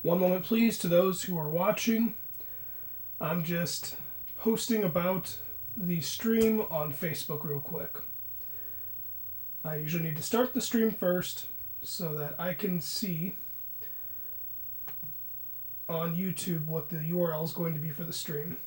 One moment, please, to those who are watching. I'm just posting about the stream on Facebook real quick. I usually need to start the stream first so that I can see on YouTube what the URL is going to be for the stream.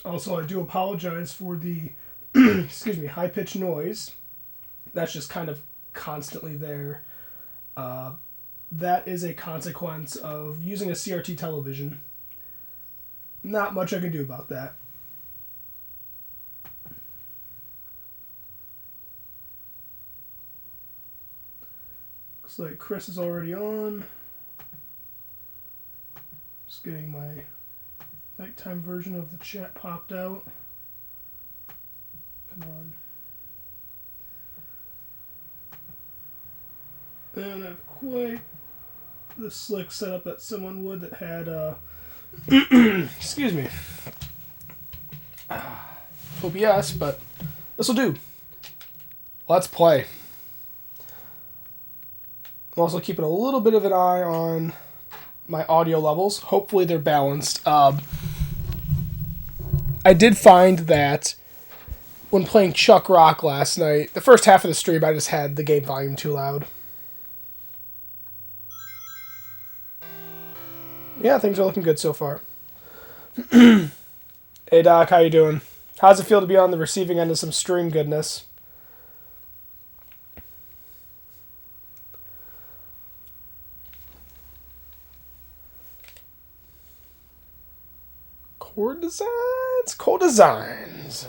Also, I do apologize for the high-pitched noise. That's just kind of constantly there. That is a consequence of using a CRT television. Not much I can do about that. Looks like Chris is already on. Just getting my nighttime version of the chat popped out. Come on. I don't have quite the slick setup that someone would that had, excuse me, OBS, but this will do. Let's play. I'm also keeping a little bit of an eye on my audio levels. Hopefully they're balanced. I did find that when playing Chuck Rock last night, the first half of the stream, I just had the game volume too loud. Yeah, things are looking good so far. Hey Doc, how you doing? How's it feel to be on the receiving end of some stream goodness? Core Designs? Core Designs.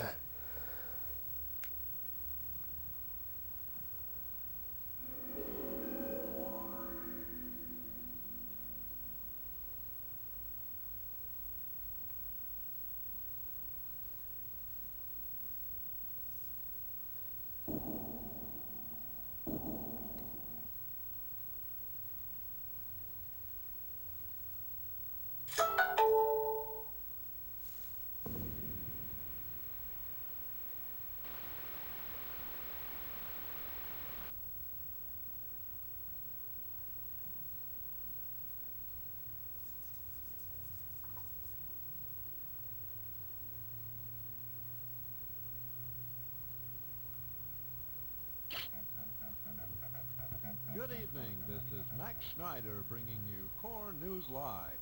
Good evening, this is Max Schneider bringing you Core News Live.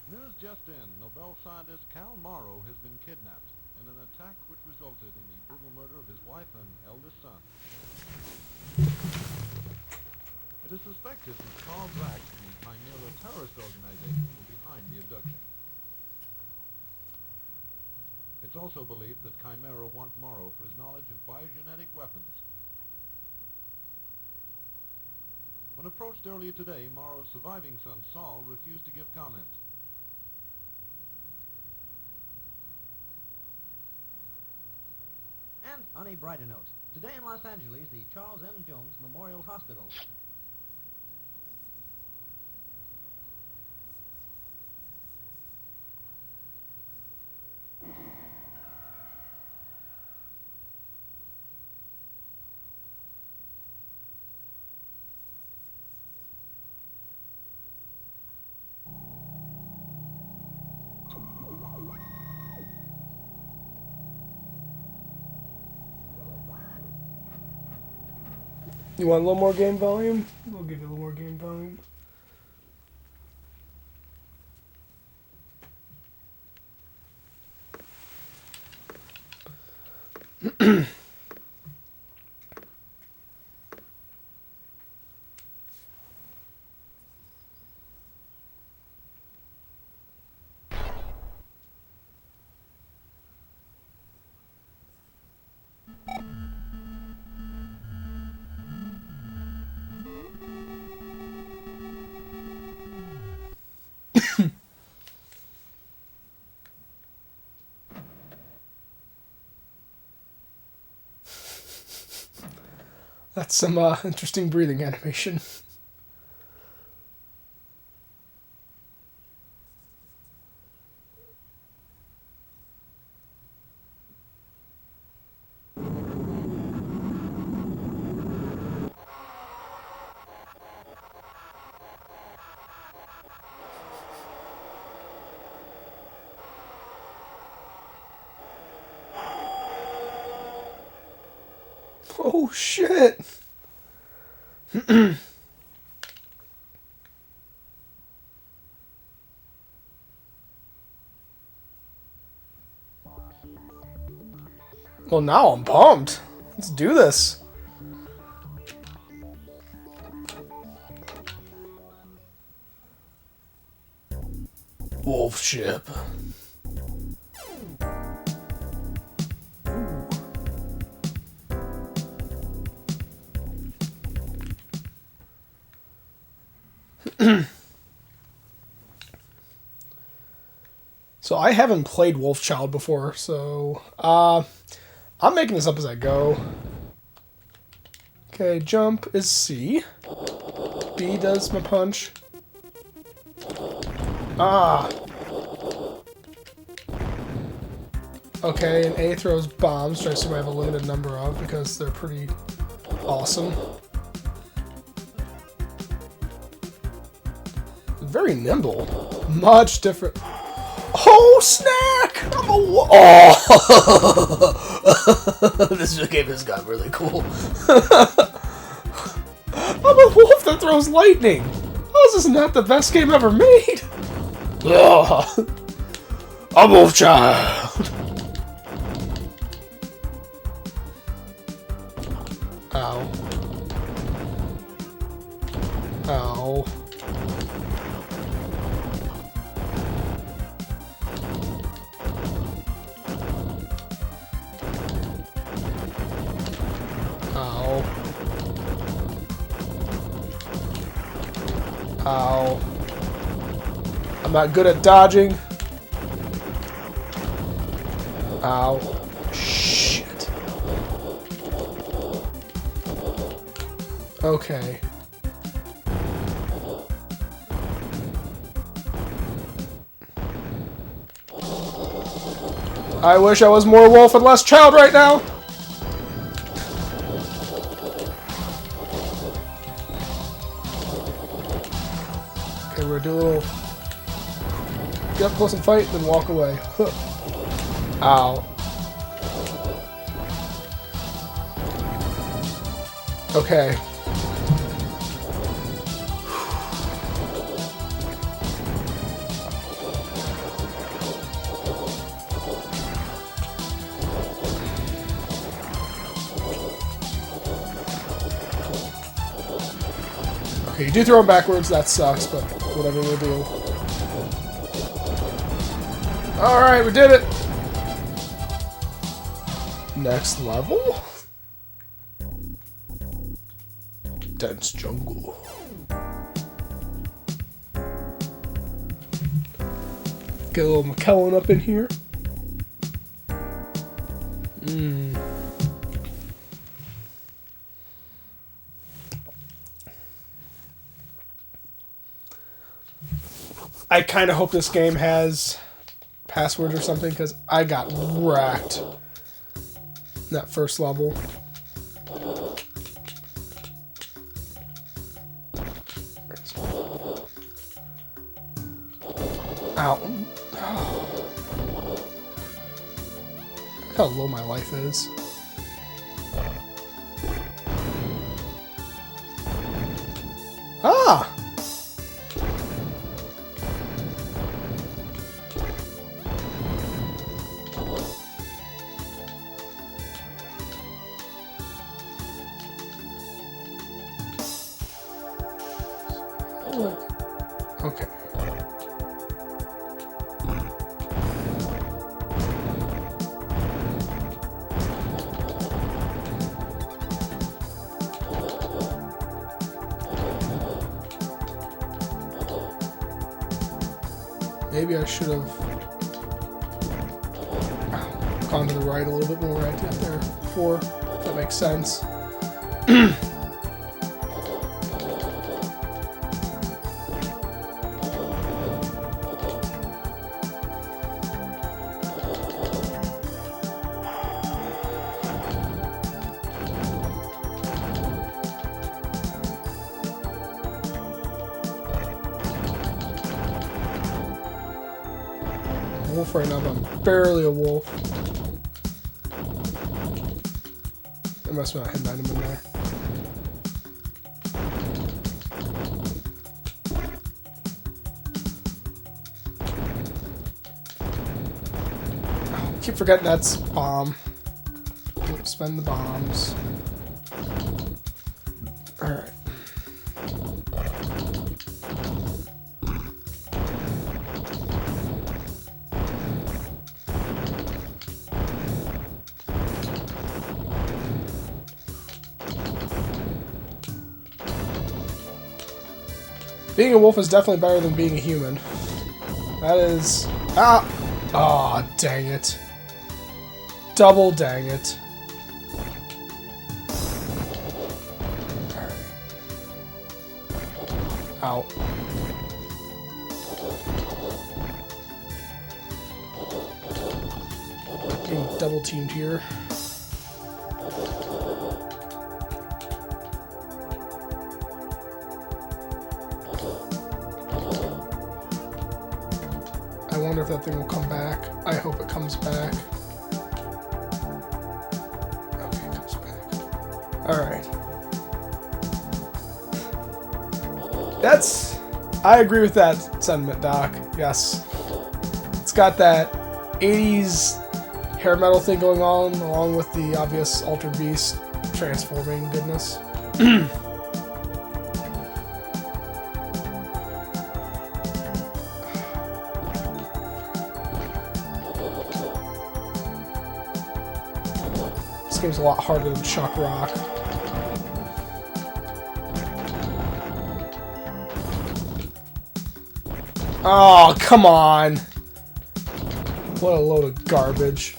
News just in, Nobel scientist Cal Morrow has been kidnapped in an attack which resulted in the brutal murder of his wife and eldest son. It is suspected that Carl Drax and the Chimera terrorist organization were behind the abduction. It's also believed that Chimera want Morrow for his knowledge of biogenetic weapons. When approached earlier today, Morrow's surviving son, Saul, refused to give comment. And on a brighter note, today in Los Angeles, the Charles M. Jones Memorial Hospital You want a little more game volume? We'll give you a little more game volume. That's some interesting breathing animation. Oh shit! Well, now I'm pumped. Let's do this. Wolf ship. So I haven't played Wolfchild before, so I'm making this up as I go. Okay, jump is C. B does my punch. Ah. Okay, and A throws bombs, which I assume I have a limited number of because they're pretty awesome. Very nimble. Much different. Oh, snack! I'm a oh! This game has got really cool. I'm a wolf that throws lightning. How is this not the best game ever made? Ugh. I'm Wolfchild. Ow. Ow. Ow. Ow. I'm not good at dodging. Ow. Shit. Okay. I wish I was more wolf and less child right now. Okay, we're gonna do a little get up close and fight, then walk away. Huh. Ow. Okay. Okay, you do throw him backwards, that sucks, but whatever, we'll deal. Alright, we did it! Next level? Dense jungle. Get a little McKellen up in here. I kind of hope this game has passwords or something, because I got wrecked that first level. Ow. Look how low my life is. maybe I should have gone to the right a little bit more. I did there before. If that makes sense. Wolf right now, but I'm barely a wolf. There must be a hidden item in there. Oh, keep forgetting that's bomb. Don't spend the bombs. Alright. Being a wolf is definitely better than being a human. That is... Ah! Aw, oh, dang it. Double dang it. Alright. Ow. Getting double teamed here. I wonder if that thing will come back. I hope it comes back. Okay, it comes back. Alright. That's... I agree with that sentiment, Doc. Yes. It's got that 80s hair metal thing going on, along with the obvious Altered Beast transforming goodness. This game's a lot harder than Shock Rock. Oh, come on! What a load of garbage.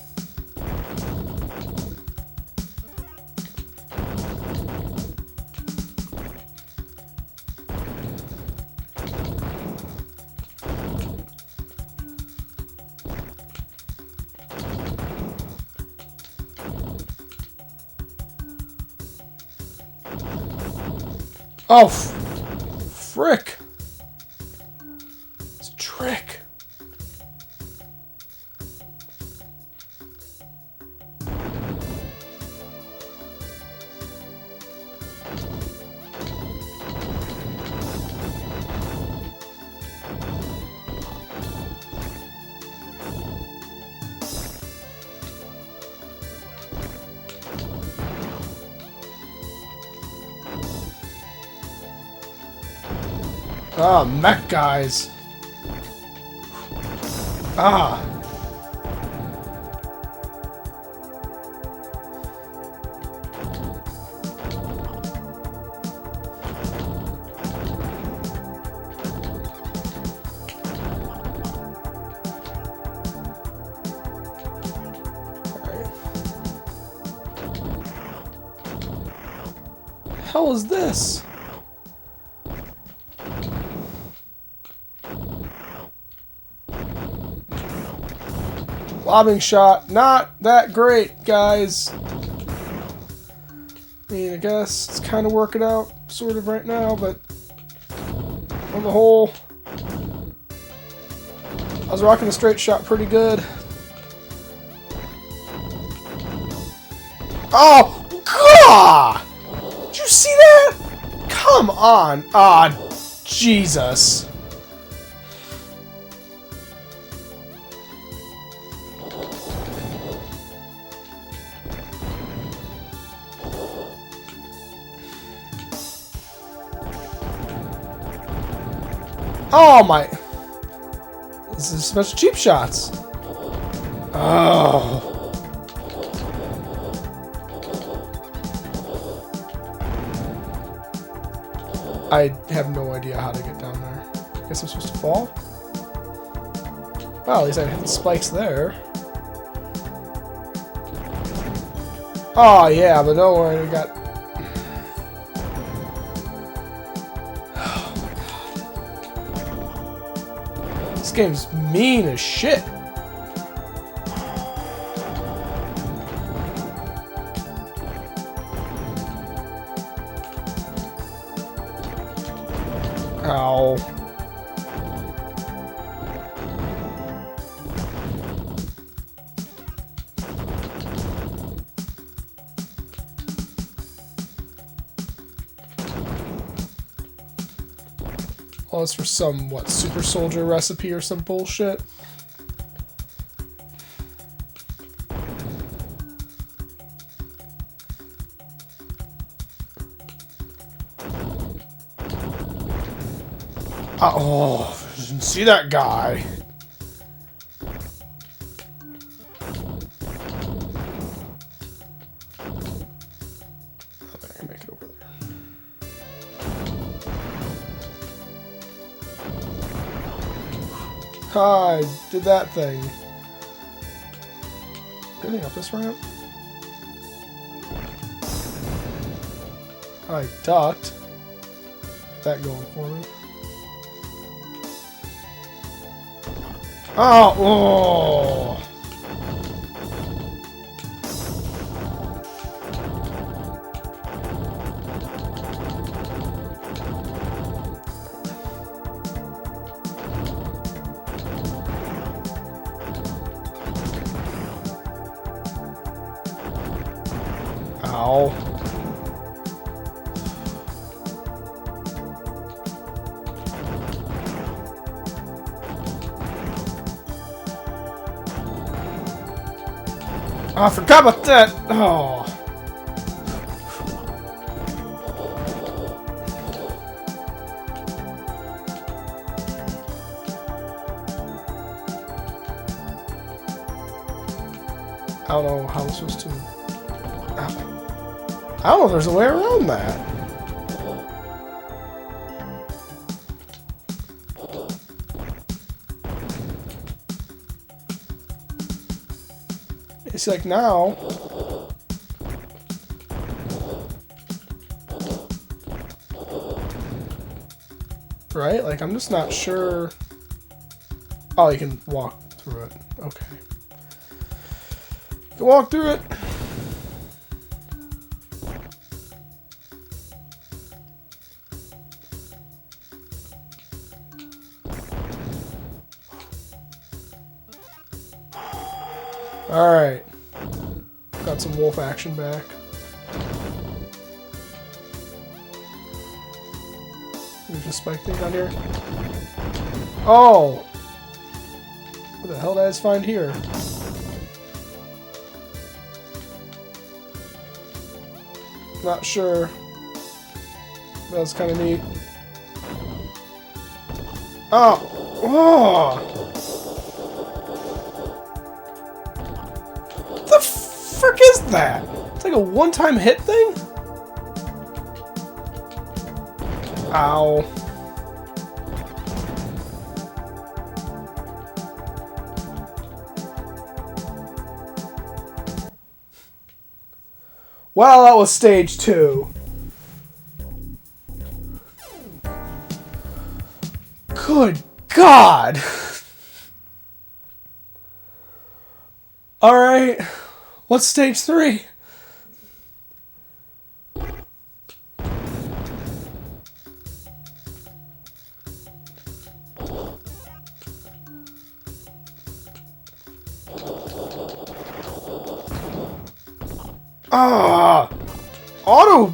Oh, frick! It's a trick. Ah, mech guys. Ah. Alright. Hell is this? Lobbing shot, not that great, guys. I mean, I guess it's kind of working out, sort of, right now, but on the whole, I was rocking a straight shot pretty good. Oh, God! Did you see that? Come on. Ah, Jesus. Oh my! This is special cheap shots. Oh. I have no idea how to get down there. I guess I'm supposed to fall? Well, at least I hit the spikes there. Oh yeah, but don't worry, we got... This game's mean as shit. Ow. Well, it's for some, what, super soldier recipe or some bullshit? Oh, didn't see that guy. I think I can make it over there. I did that thing. Anything up this ramp? I ducked. Get that going for me. Oh! Oh. Ow. Oh, I forgot about that! Oh. I don't know how I'm supposed to... I don't know if there's a way around that. It's like now... Right? Like, I'm just not sure... Oh, you can walk through it. Okay. You can walk through it. Alright. Got some wolf action back. There's a spike thing down here. Oh! What the hell did I just find here? Not sure. That was kind of neat. Oh! Oh! What the frick is that? It's like a one-time hit thing? Ow. Well, that was stage 2. Good God! Alright, what's stage 3? Ah! Auto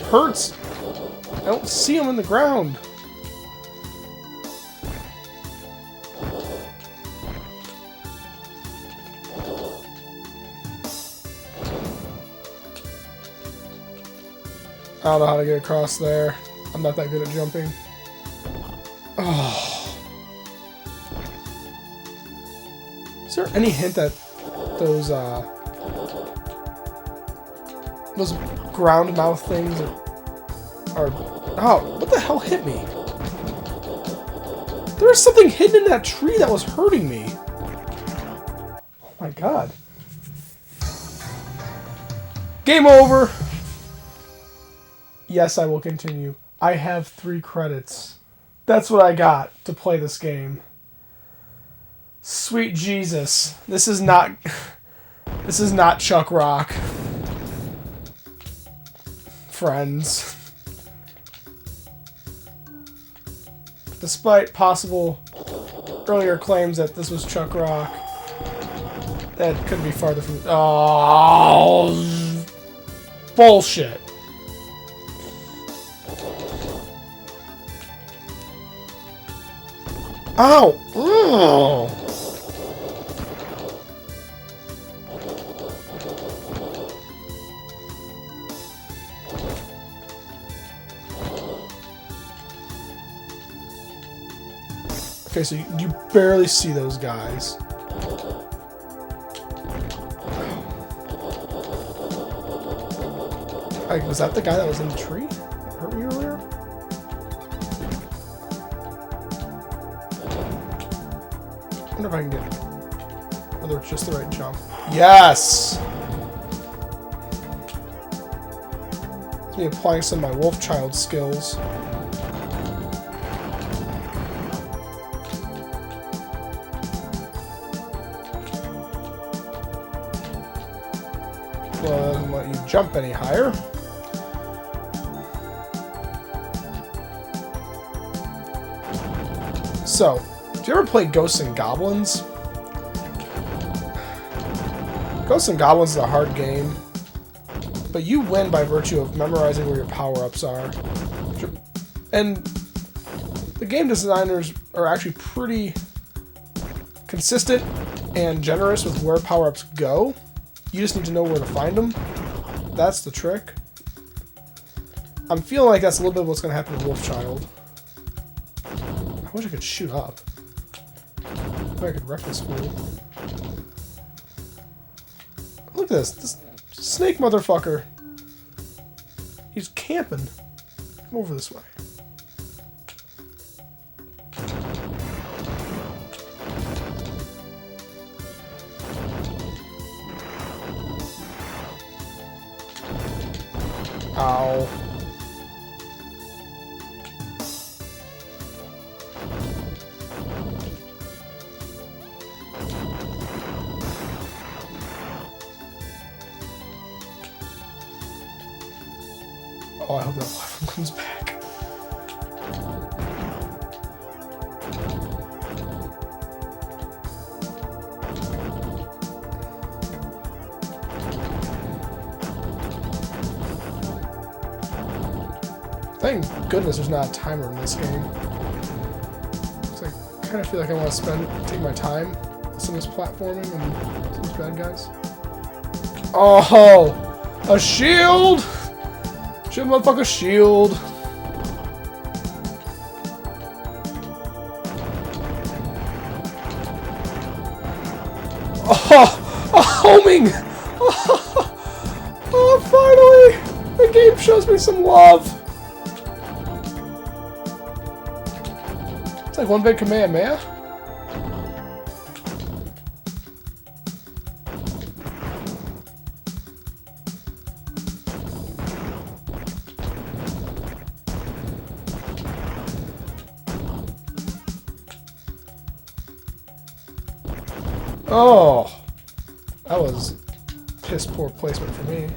hurts. I don't see him in the ground. I don't know how to get across there. I'm not that good at jumping. Oh. Is there any hint that those ground mouth things are... Oh, what the hell hit me? There was something hidden in that tree that was hurting me. my god. Game over! Yes, I will continue. I have 3 credits. That's what I got to play this game. Sweet Jesus. This is not Chuck Rock. Friends. Despite possible earlier claims that this was Chuck Rock, that couldn't be farther from... Oh, bullshit. Ow! Oh. Okay, so you barely see those guys. Like, was that the guy that was in the tree? That hurt me earlier? I wonder if I can get whether it's just the right jump. Yes! It's me applying some of my Wolfchild skills. Well, it doesn't let you jump any higher. So, do you ever play Ghosts and Goblins? Ghosts and Goblins is a hard game, but you win by virtue of memorizing where your power-ups are. And the game designers are actually pretty consistent and generous with where power-ups go. You just need to know where to find them. That's the trick. I'm feeling like that's a little bit of what's going to happen with Wolfchild. I wish I could shoot up. Maybe I could wreck this fool. Look at this snake motherfucker. He's camping. Come over this way. Ow. Oh, I hope that platform comes back. Thank goodness there's not a timer in this game. Because I kind of feel like I want to take my time with some of this platforming and some of these bad guys. Oh! A shield! Shield, motherfucker, shield! Oh! A homing! Oh, finally! The game shows me some love! It's like one big command, man. Oh, that was piss poor placement for me.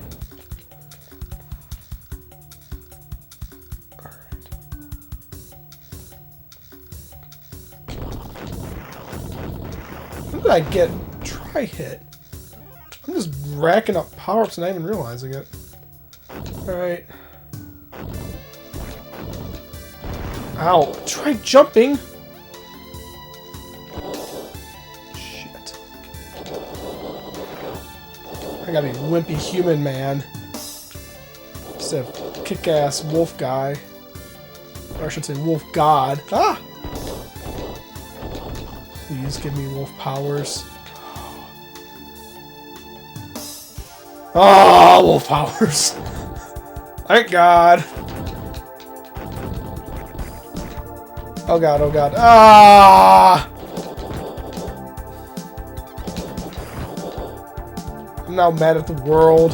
How did I get tri-hit? I'm just racking up power-ups and not even realizing it. Alright. Ow. Try jumping! Shit. I gotta be wimpy human man. Instead of kick-ass wolf guy. Or I should say wolf god. Ah! Please give me wolf powers. Oh, wolf powers. Thank God. Oh God, oh God. Ah! I'm now mad at the world.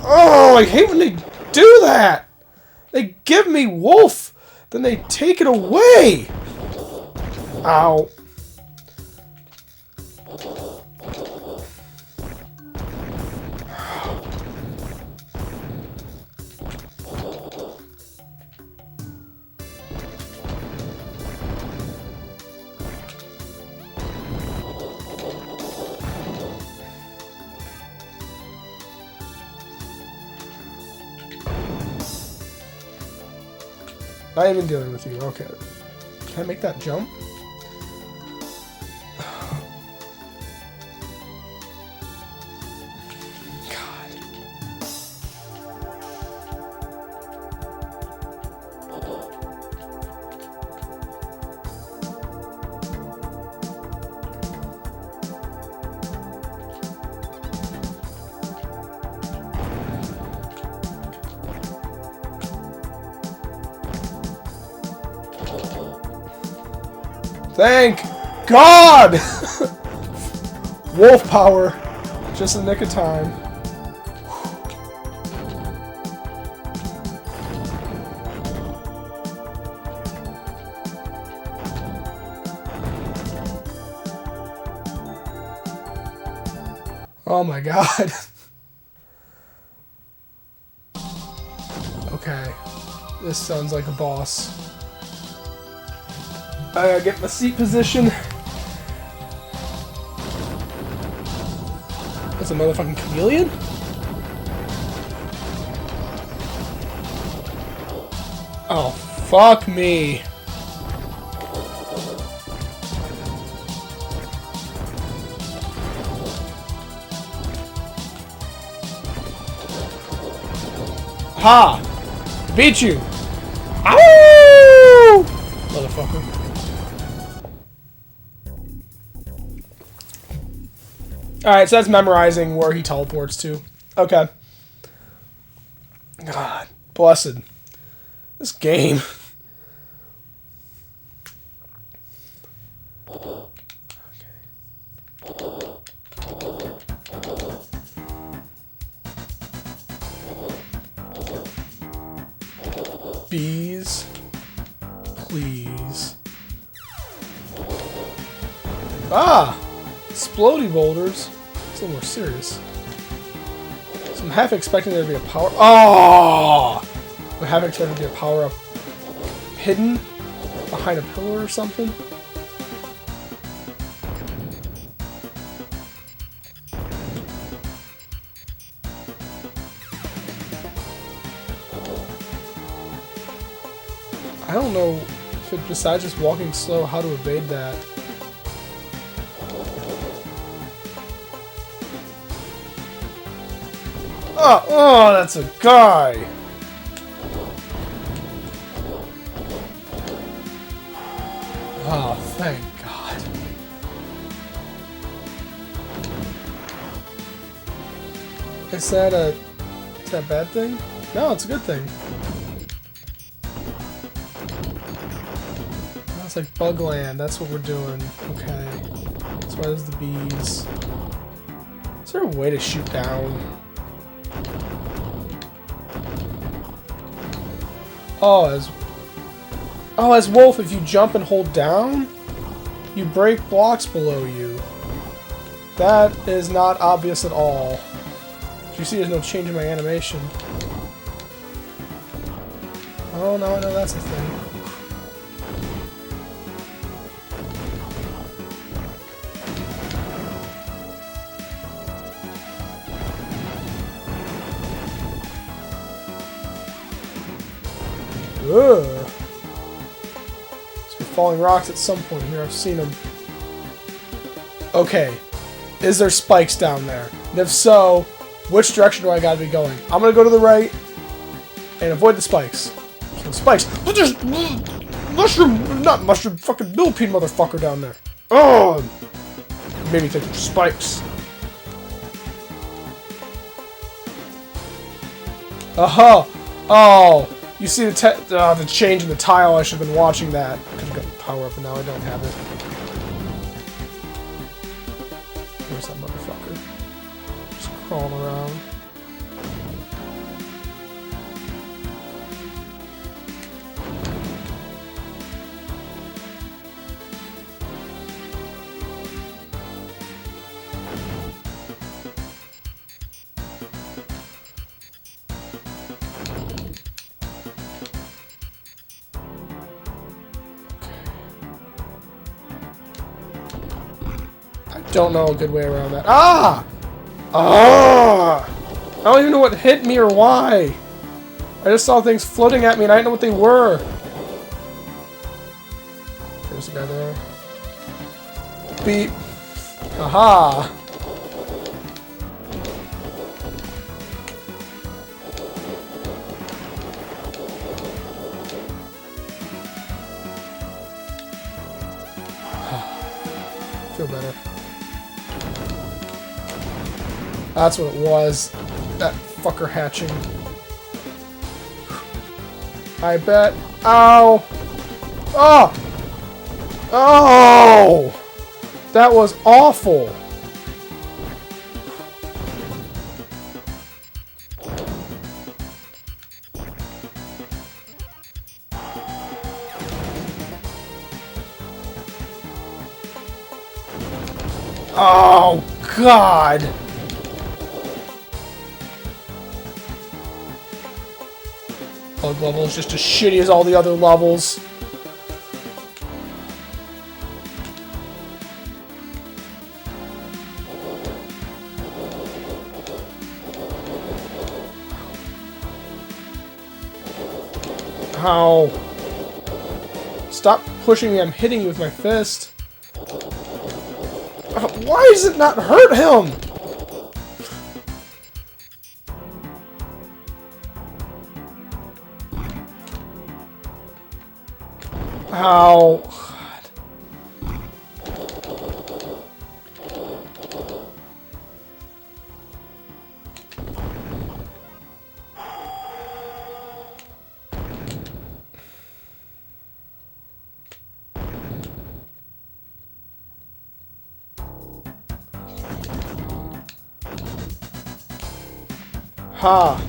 Oh, I hate when they do that! They give me wolf, then they take it away! Ow. Not even dealing with you. Okay. Can I make that jump? God. Thank God! Wolf power. Just in the nick of time. Oh my God. Okay. This sounds like a boss. I gotta get my seat position. That's a motherfucking chameleon? Oh, fuck me. Ha! Beat you! Ow! Motherfucker. Alright, so that's memorizing where he teleports to. Okay. God, blessed. This game. Bees. Please. Ah! Explodey boulders. It's a little more serious. So I'm half expecting there to be a power. Oh! I'm half expecting there to be a power up hidden behind a pillar or something. I don't know if it, besides just walking slow, how to evade that. Oh, that's a guy! Oh, thank God. Is that a bad thing? No, it's a good thing. That's like Bugland, that's what we're doing. Okay. That's why there's the bees. Is there a way to shoot down? Oh, as Wolf, if you jump and hold down, you break blocks below you. That is not obvious at all. As you see, there's no change in my animation. Oh, no, I know that's a thing. Ugh. There's been falling rocks at some point here. I've seen them. Okay. Is there spikes down there? And if so, which direction do I gotta be going? I'm gonna go to the right and avoid the spikes. So spikes. But there's not mushroom, fucking millipede motherfucker down there. Oh! Made me think of spikes. Aha! Oh! You see the change in the tile. I should have been watching that. Could have got the power up, and now I don't have it. Where's that motherfucker? Just crawling around. Don't know a good way around that. Ah! Ah! I don't even know what hit me or why. I just saw things floating at me and I didn't know what they were. There's a guy there. Beep. Aha! Feel better. That's what it was. That fucker hatching. I bet. Ow! Oh! Oh! That was awful! Oh, God! Bug level is just as shitty as all the other levels. Ow. Stop pushing me, I'm hitting you with my fist. Why does it not hurt him? Ow. God. Ha.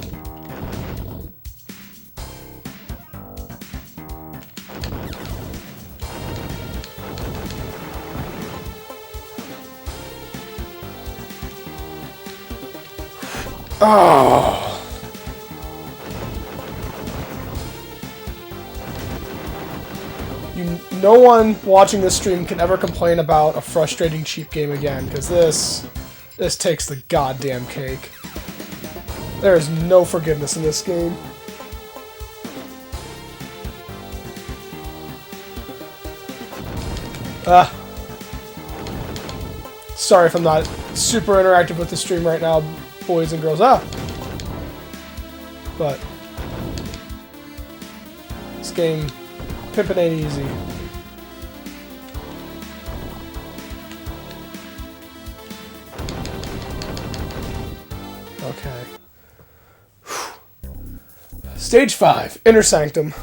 Oh. No one watching this stream can ever complain about a frustrating cheap game again, because this takes the goddamn cake. There is no forgiveness in this game. Sorry if I'm not super interactive with the stream right now, boys and girls. But this game, pimpin' ain't easy. Okay. Stage 5, Inner Sanctum.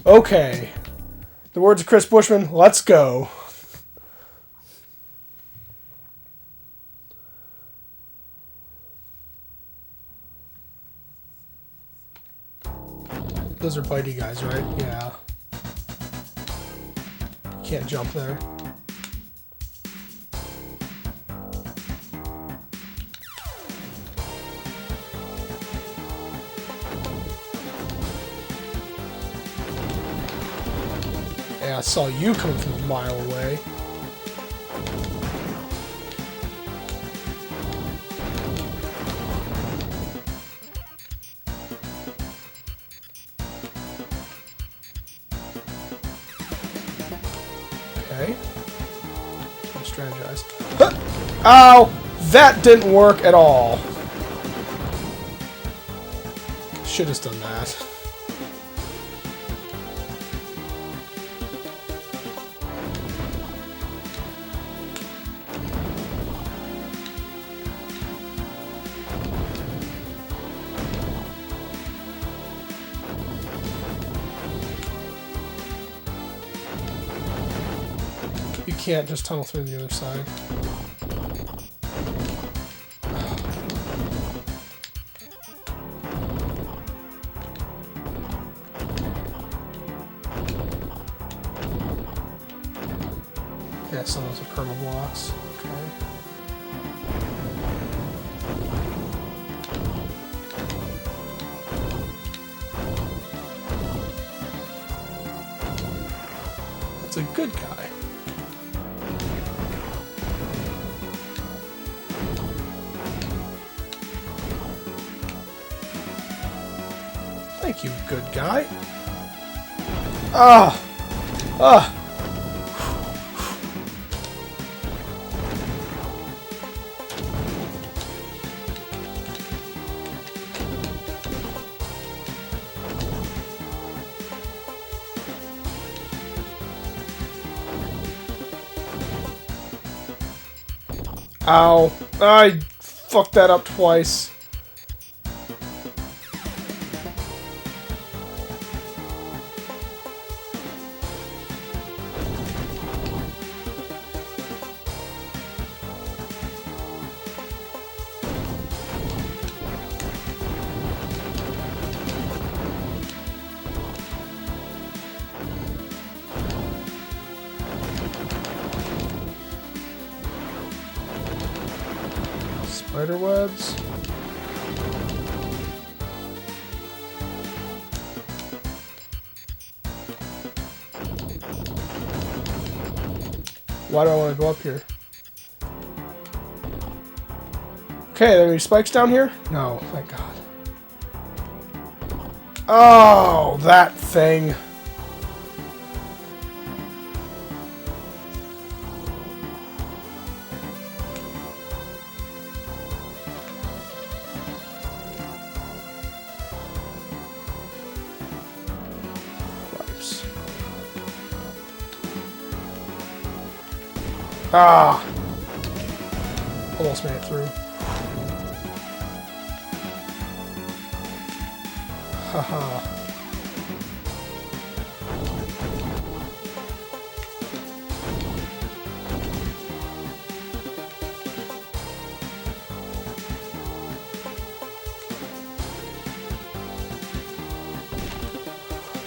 Okay. The words of Chris Bushman, let's go. Those are bitey guys, right? Yeah. Can't jump there. Yeah, I saw you coming from a mile away. Okay. Let's strategize. Huh! Ow! That didn't work at all. Should have done that. can't just tunnel through the other side. Yeah, some of those are perma blocks. Okay. That's a good guy. Thank you, good guy. Ah! Ah! Ow. I fucked that up twice. Spider webs. Why do I want to go up here? Okay, are there any spikes down here? No, thank God. Oh, that thing. Ah! Almost made it through. Haha.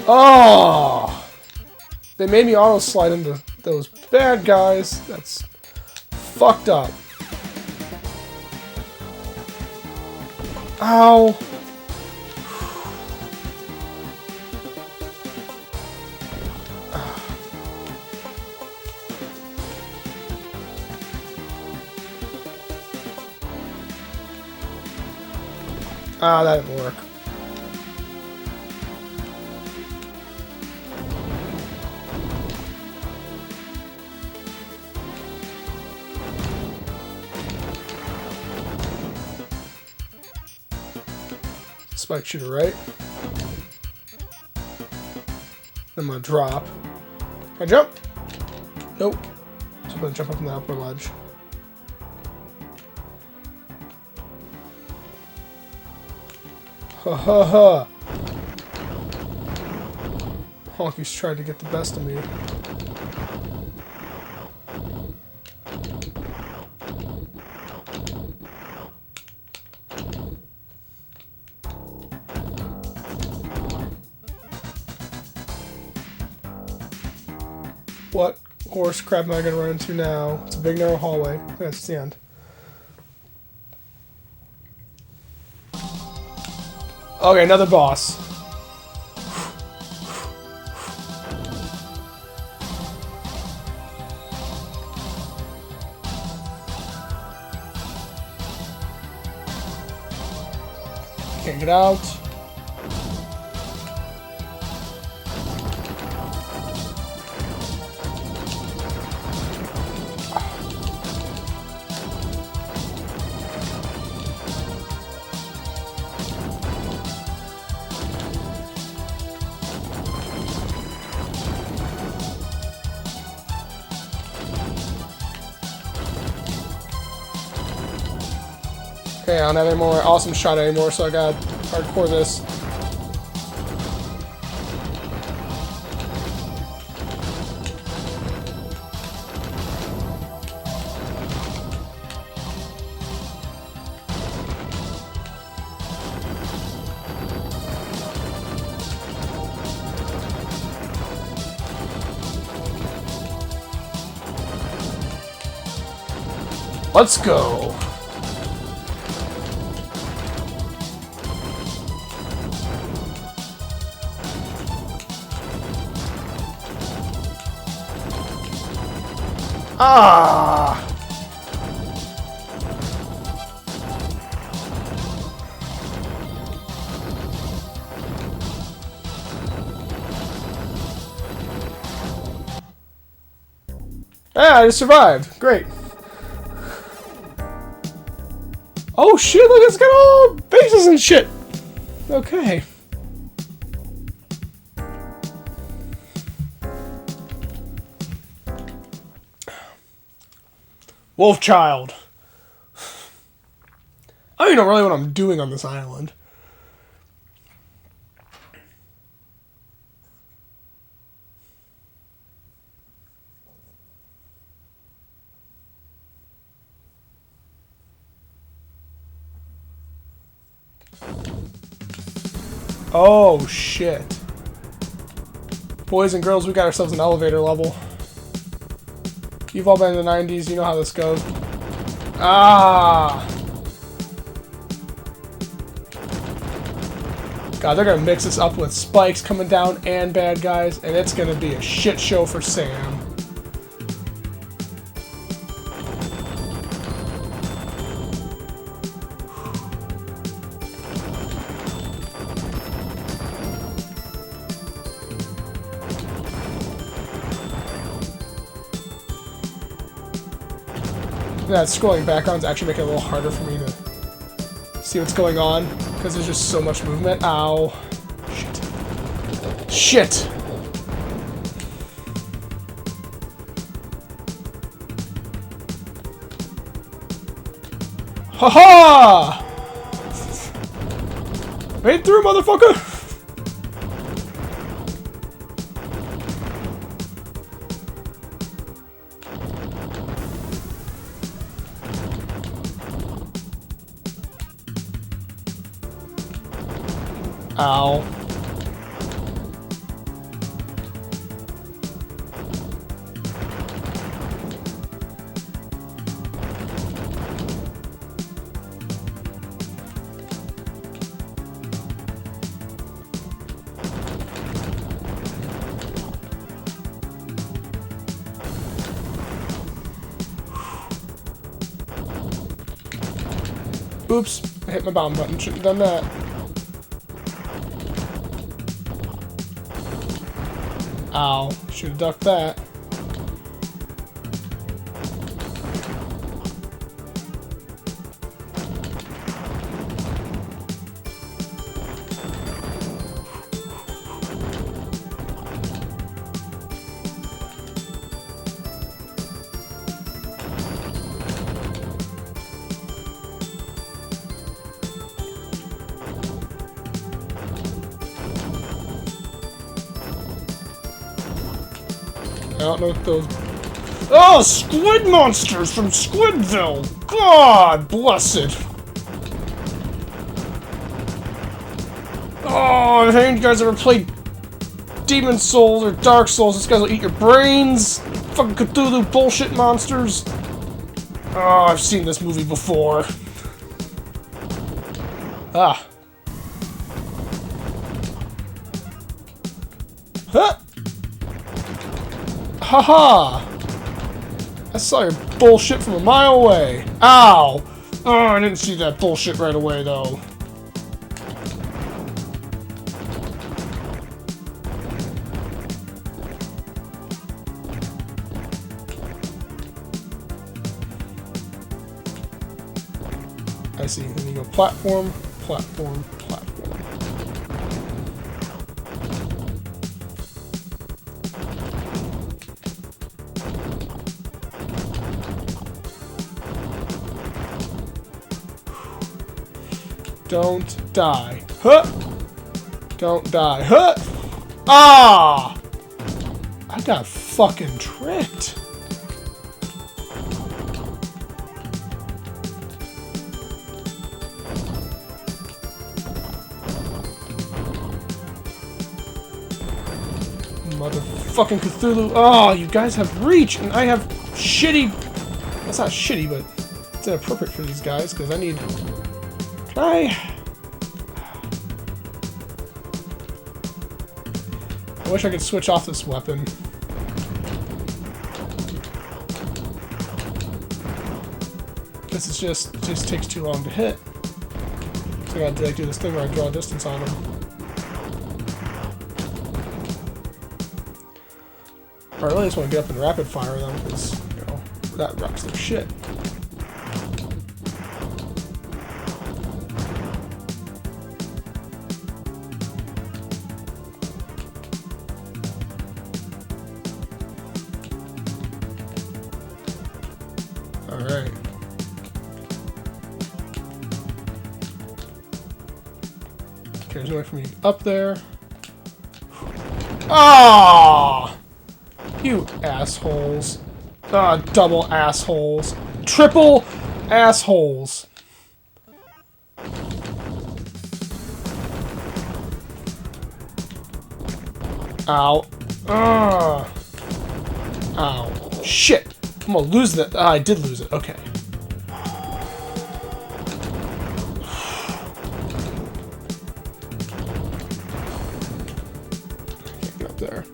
Oh! They made me auto slide into those bad guys. That's fucked up. Ow. Ah, that didn't work. Spike shooter, right? I'm gonna drop. Can I jump? Nope. So I'm gonna jump up on the upper ledge. Ha ha ha! Honky's tried to get the best of me. What horse crap am I gonna run into now? It's a big narrow hallway. That's the end. Okay, another boss. Can't get out. Okay, I don't have any more awesome shot anymore, so I gotta hardcore this. Let's go. Ah! Yeah, I just survived. Great. Oh shit, look, it's got all bases and shit. Okay. Wolfchild. I don't even know really what I'm doing on this island. Oh shit. Boys and girls, we got ourselves an elevator level. You've all been in the 90s, you know how this goes. Ah! God, they're gonna mix this up with spikes coming down and bad guys, and it's gonna be a shit show for Sam. That scrolling background's actually making it a little harder for me to see what's going on, because there's just so much movement. Ow. Shit. Shit! Haha! Made through, motherfucker! Ow. Oops, I hit my bomb button. Shouldn't have done that. Ow, should have ducked that. I don't know if those... Oh, squid monsters from Squidville! God blessed! Oh, have any of you guys ever played Demon Souls or Dark Souls? These guys will eat your brains! Fucking Cthulhu bullshit monsters! Oh, I've seen this movie before. Ah. Huh! Haha! I saw your bullshit from a mile away. Ow! Oh, I didn't see that bullshit right away, though. I see. Then you go platform, platform, platform. Don't die. Huh! Don't die. Huh! Ah! I got fucking tricked. Motherfucking Cthulhu. Oh, you guys have reach, and I have shitty... That's not shitty, but... It's inappropriate for these guys, because I need... Can I wish I could switch off this weapon. This is just takes too long to hit. So I gotta like, do this thing where I draw distance on them. Or I really just want to get up and rapid fire them, because, you know, that wrecks their shit. Alright. Okay, there's no way for me up there. Ah! You assholes. Double assholes. Triple assholes. Ow. Ow. Shit. I'm gonna lose that. I did lose it. Okay. Can't get up there.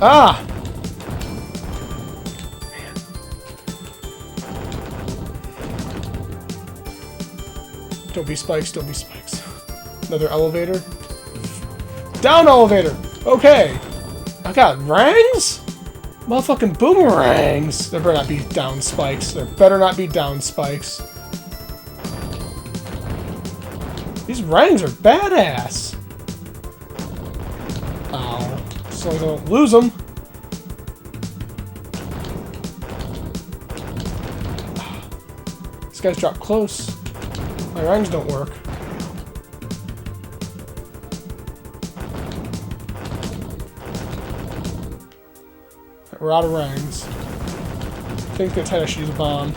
Ah! Man. Don't be spikes, don't be spikes. Another elevator. Down elevator! Okay! I got rangs? Motherfucking boomerangs! There better not be down spikes. There better not be down spikes. These rangs are badass! Ow. So I don't lose them. These guys drop close. My rangs don't work. We're out of rangs. I think that's how I should use a bomb.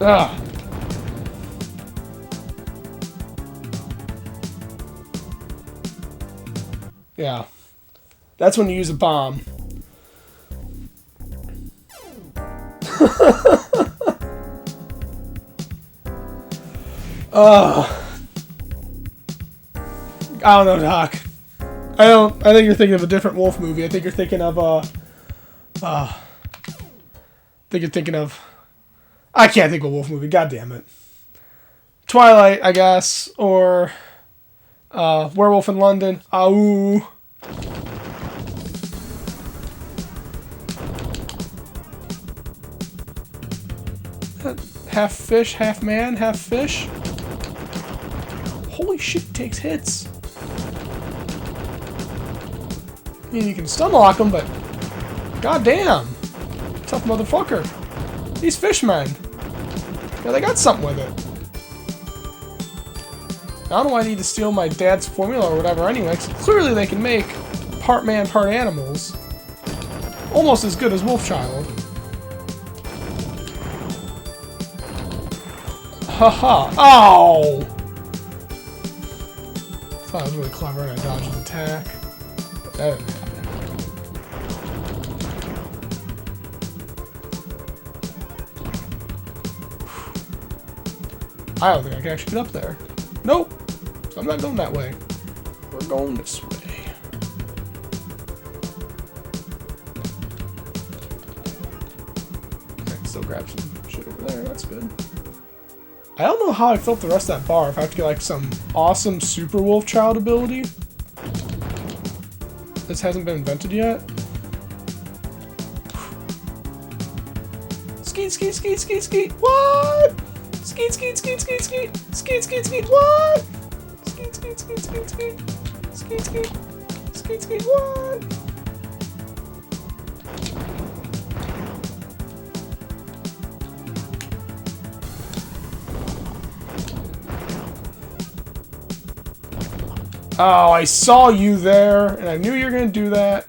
Ah. Yeah. That's when you use a bomb. I don't know, Doc. I think you're thinking of a different Wolf movie. I think you're thinking of I can't think of a Wolf movie. God damn it. Twilight, I guess, or Werewolf in London. Ow. Half fish, half man, half fish. Holy shit, he takes hits. I mean, you can stun lock him, but goddamn, tough motherfucker. These fishmen. Yeah, they got something with it. I don't know why I need to steal my dad's formula or whatever anyway, 'cause clearly they can make part man, part animals. Almost as good as Wolfchild. Haha. Ow! Thought I was really clever and I dodged an attack. That didn't happen. I don't think I can actually get up there. Nope! So I'm not going that way. We're going this way. I can still grab some shit over there. That's good. I don't know how I felt the rest of that bar. If I have to get like some awesome super Wolfchild ability. This hasn't been invented yet. Skeet, skeet, skeet, skeet, skeet. What? Skeet, skeet, skeet, skeet, skeet. Skeet, skeet, skeet. What? Skeet, skeet, skeet, skeet, skeet. Skeet, skeet. Skeet, skeet. What? Oh, I saw you there, and I knew you were going to do that.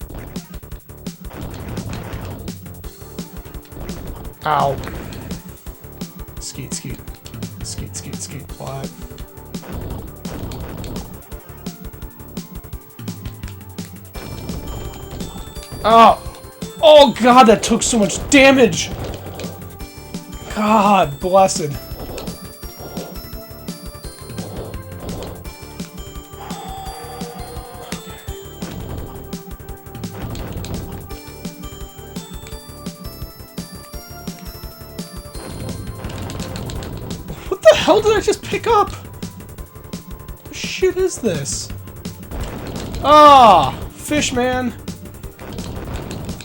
Ow. Skeet, skeet. Skeet, skeet, skeet. What? Oh! Oh god, that took so much damage! God blessed. What the hell did I just pick up? What shit is this? Ah! Fish man!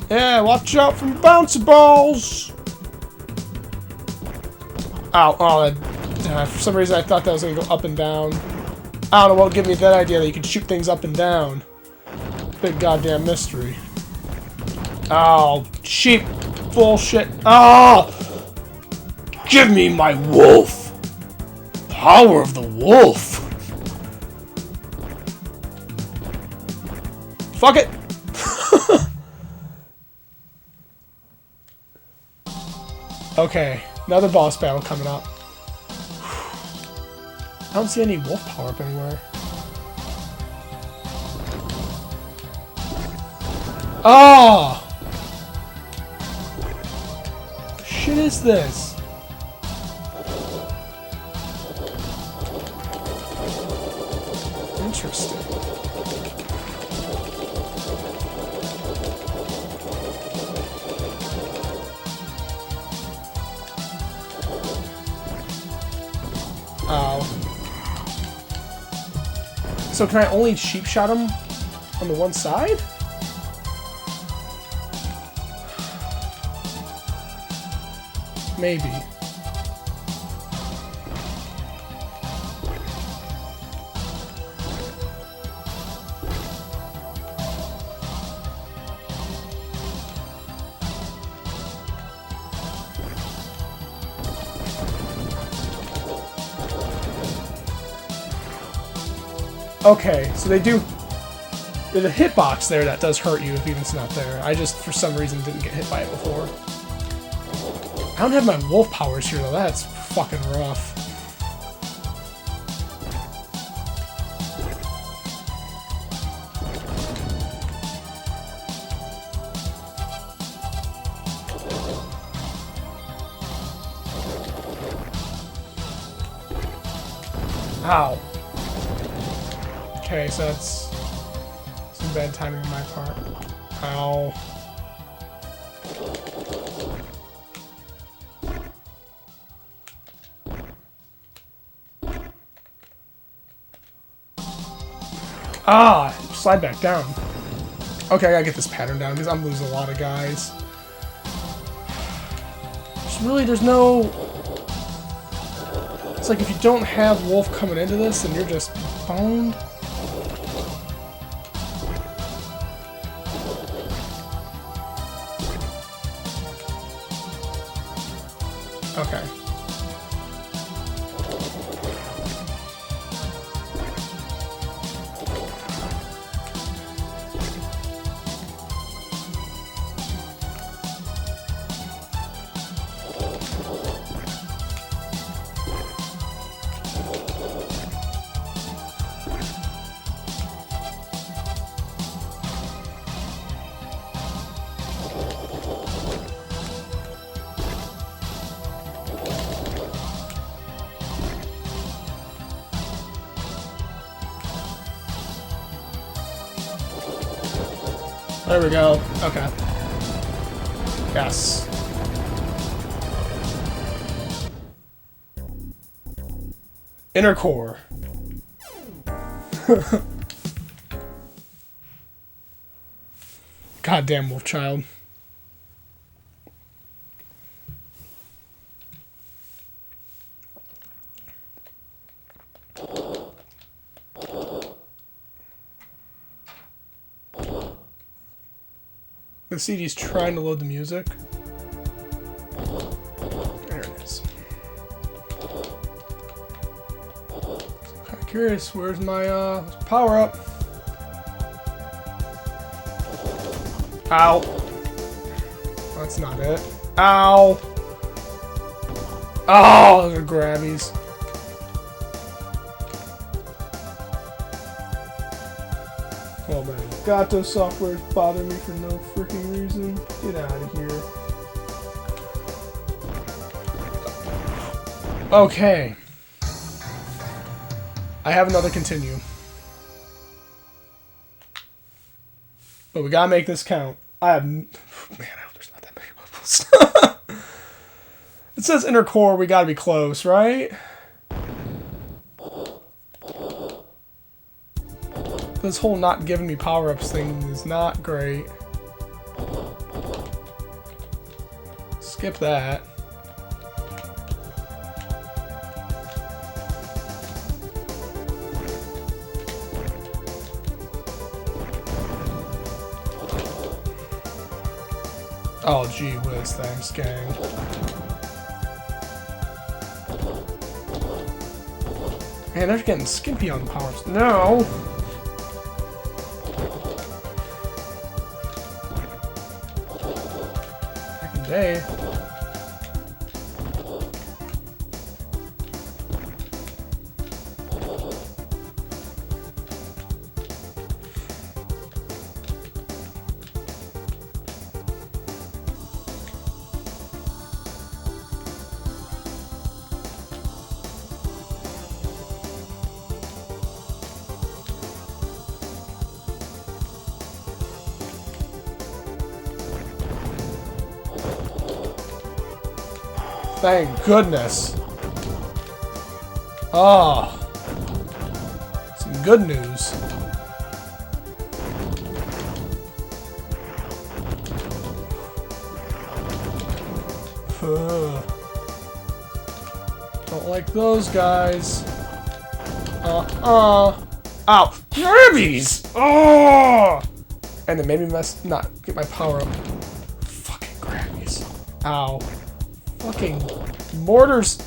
Yeah, watch out from bouncy balls! Ow, oh, for some reason I thought that was gonna go up and down. I don't know what gave me that idea that you could shoot things up and down. Big goddamn mystery. Oh, cheap bullshit. Oh! Give me my wolf! Power of the wolf! Fuck it! Okay, another boss battle coming up. I don't see any wolf power up anywhere. Oh! What shit is this? Interesting. Ow. So can I only cheap shot him on the one side? Maybe. Okay, so they do... There's a hitbox there that does hurt you if even it's not there. I just, for some reason, didn't get hit by it before. I don't have my wolf powers here, though. That's fucking rough. Ow. Okay, so that's some bad timing on my part. Ow. Ah! Slide back down. Okay, I gotta get this pattern down because I'm losing a lot of guys. There's no... It's like if you don't have wolf coming into this, then you're just boned. Okay. There we go. Okay. Yes. Inner core. Goddamn Wolfchild. The CD's trying to load the music. There it is. I'm kind of curious, where's my power up? Ow. That's not it. Ow. Oh, those are grabbies. Oh man, Gato software is bothering me for no freaking reason. Get out of here. Okay. I have another continue. But we gotta make this count. I have... Man, I hope there's not that many levels. It says inner core, we gotta be close, right? This whole not giving me power-ups thing is not great. Skip that. Oh, gee whiz, thanks, gang. Man, they're getting skimpy on powers. No! Back in the day. Thank goodness. Oh. Some good news. Don't like those guys. Ow. Grabbies! Oh! And it made me not get my power up. Fucking grabbies. Ow. Fucking mortars.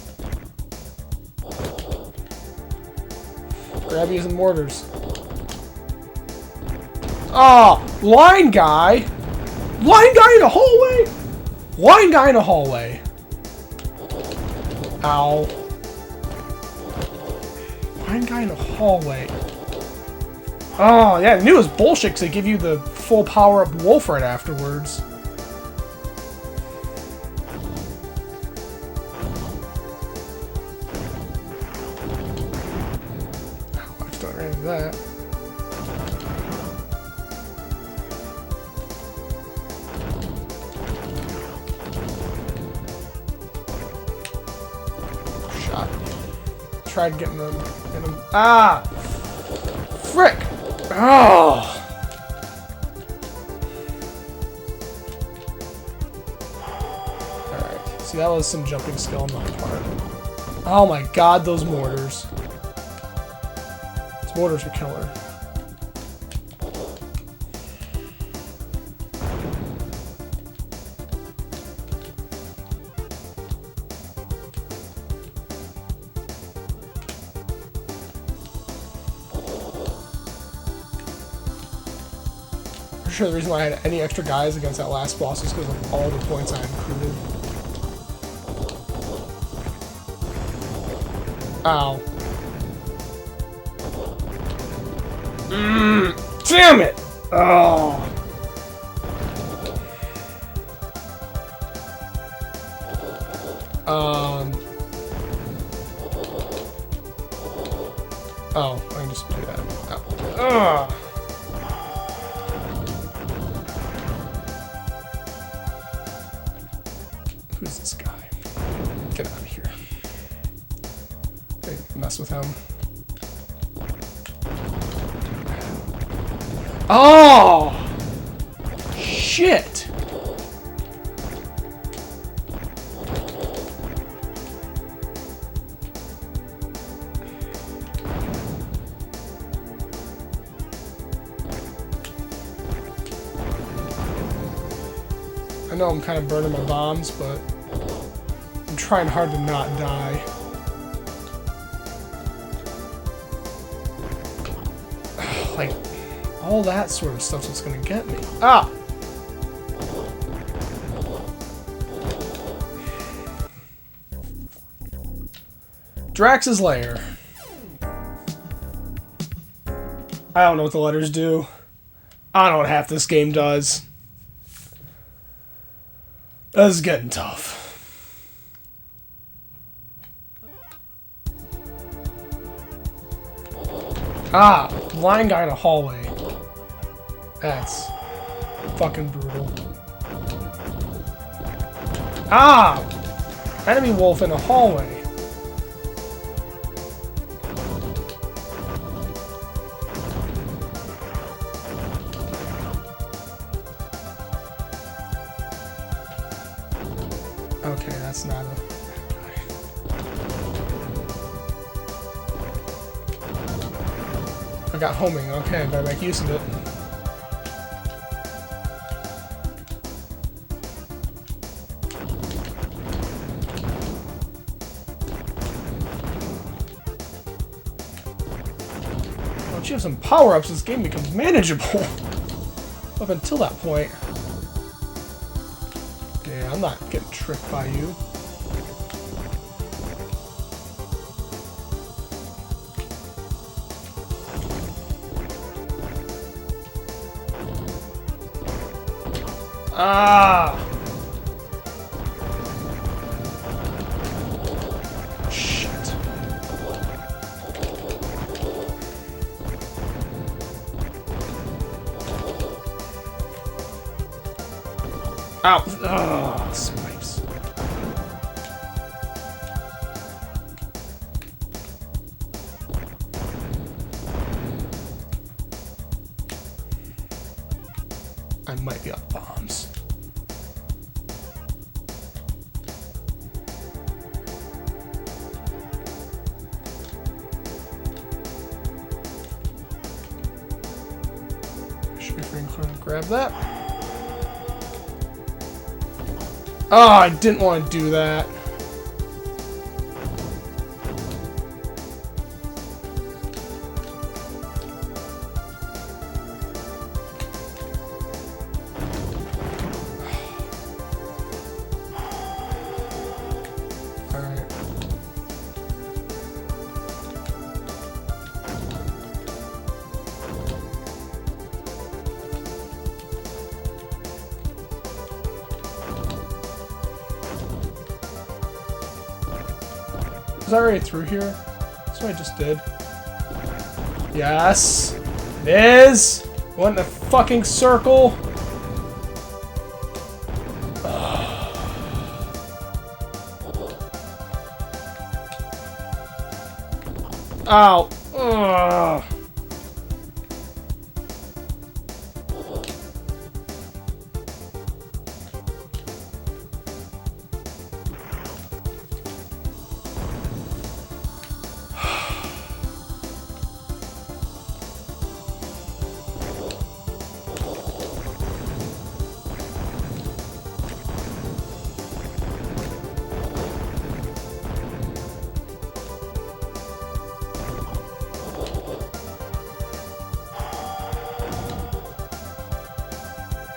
Grabbies and mortars. Oh, line guy. Line guy in a hallway. Line guy in a hallway. Ow. Line guy in a hallway. Oh, yeah, I knew it was bullshit because they give you the full power-up wolf right afterwards. That. Shot. Tried getting them. Ah! Frick! Oh! Alright. See, that was some jumping skill on my part. Oh my god, those mortars. Mortars are killer. For sure the reason why I had any extra guys against that last boss is because of all the points I included. Ow. Damn it! Oh. Oh, I can just do that. Oh. Who's this guy? Get out of here. Okay, mess with him. Oh! Shit! I know I'm kind of burning my bombs, but I'm trying hard to not die. Like, all that sort of stuff's what's gonna get me. Ah! Drax's lair. I don't know what the letters do. I don't know what half this game does. This is getting tough. Ah, blind guy in a hallway. That's fucking brutal. Ah! Enemy wolf in a hallway. Okay, that's not a... I got homing. Okay, I better make use of it. Once you have some power-ups, this game becomes manageable. Up until that point. Yeah, I'm not getting tricked by you. Ah! Shit. Ow! Ah, spikes. I might be on bombs. Should be free and grab that. Oh, I didn't want to do that. Alright. Is that already through here? That's what I just did. Yes! It is! What in the fucking circle? Ow! Ugh.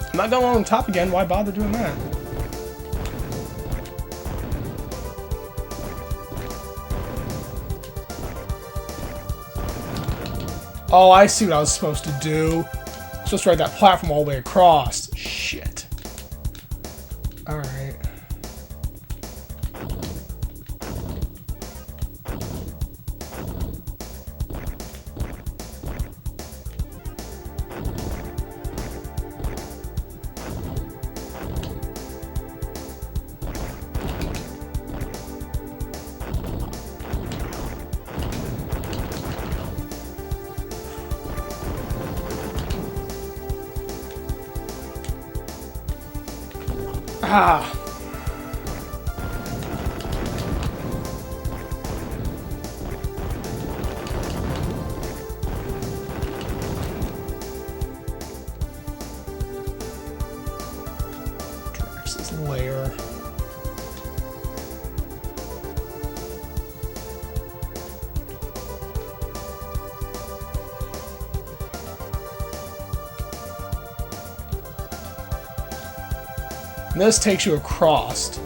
I'm not going on top again, why bother doing that? Oh, I see what I was supposed to do. I'm supposed to ride that platform all the way across. Shit. Alright. Ah. Drax's lair. And this takes you across.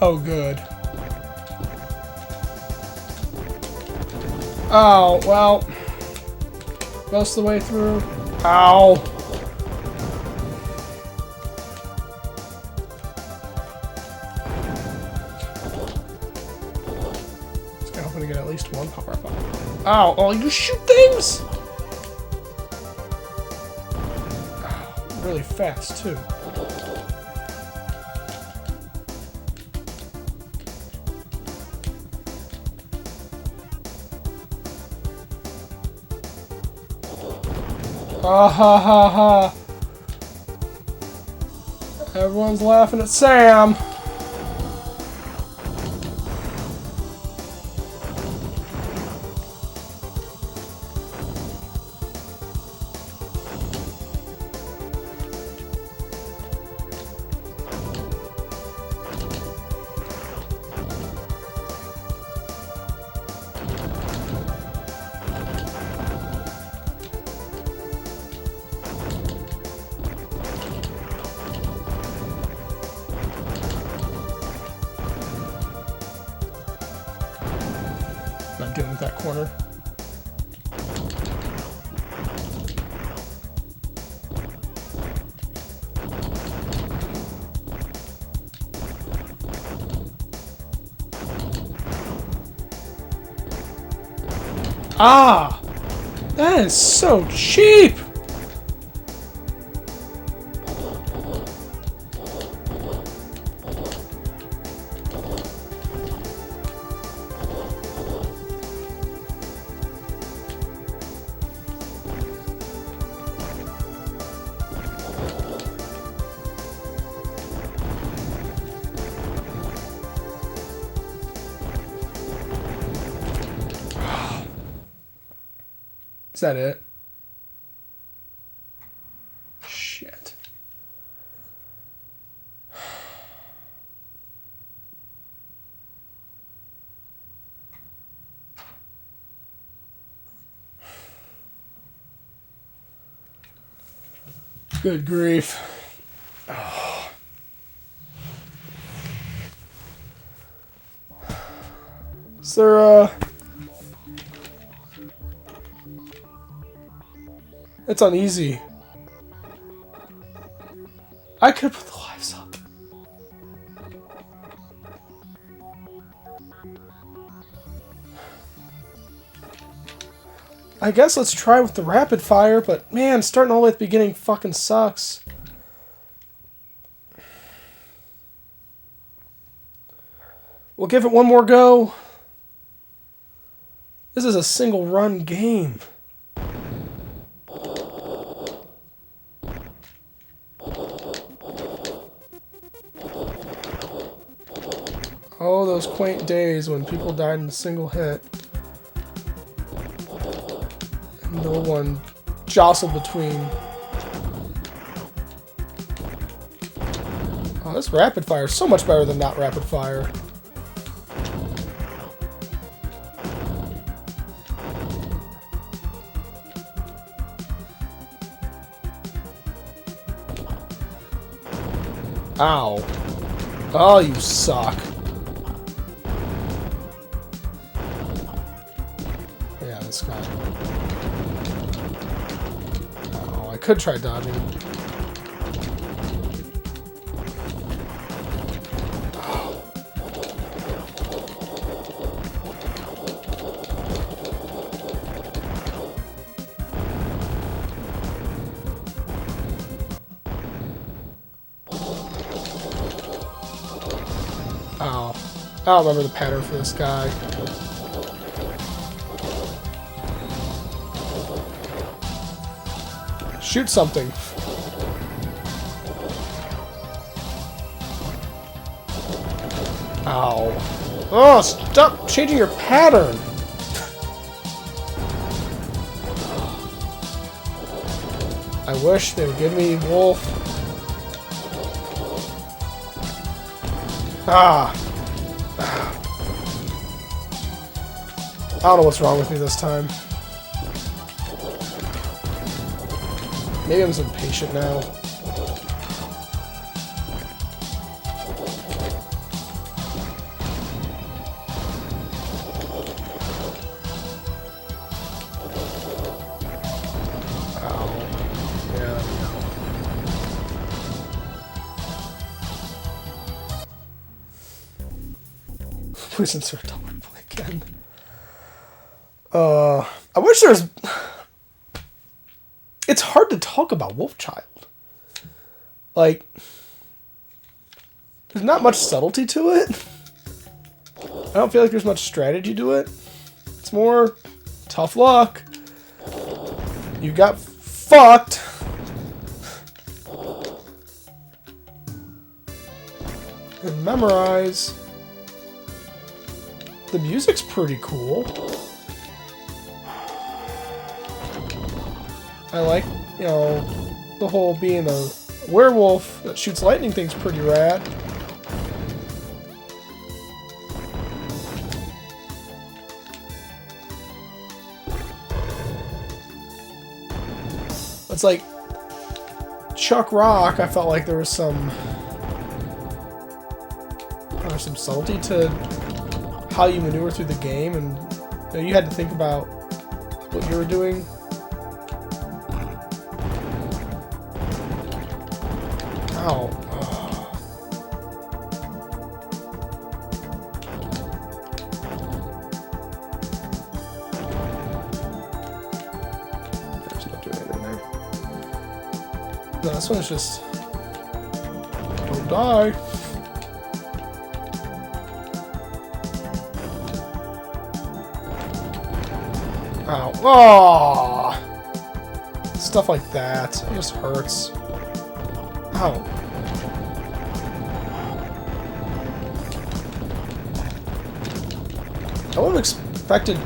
Oh, good. Oh, well. Most of the way through. Ow! Just hoping to get at least one power-up. Ow! Oh, you shoot things? Oh, really fast, too. Ah ha ha ha. Everyone's laughing at Sam. Not getting with that corner. Ah! That is so cheap! Is that it? Shit. Good grief. Oh. Is there, It's uneasy. I could put the lives up. I guess let's try with the rapid fire, but man, starting all the way at the beginning fucking sucks. We'll give it one more go. This is a single run game. Oh, those quaint days when people died in a single hit. And no one jostled between. Oh, this rapid fire is so much better than not rapid fire. Ow. Oh, you suck. Yeah, this guy. Oh, I could try dodging. Ow. I don't remember the pattern for this guy. Shoot something. Ow. Oh, stop changing your pattern! I wish they would give me Wolf. Ah! I don't know what's wrong with me this time. Maybe I'm just impatient now. Please insert double play again. I wish there's... It's hard to talk about Wolfchild. Like, there's not much subtlety to it. I don't feel like there's much strategy to it. It's more tough luck. You got fucked. And memorize. The music's pretty cool. I like, you know, the whole being a werewolf that shoots lightning thing's pretty rad. It's like Chuck Rock. I felt like there was some subtlety to how you maneuver through the game, and you know, you had to think about what you were doing. Ow. There's not doing anything there. No, this one's just... Don't die. Ow. Oh! Stuff like that. It just hurts. Ow. I would have expected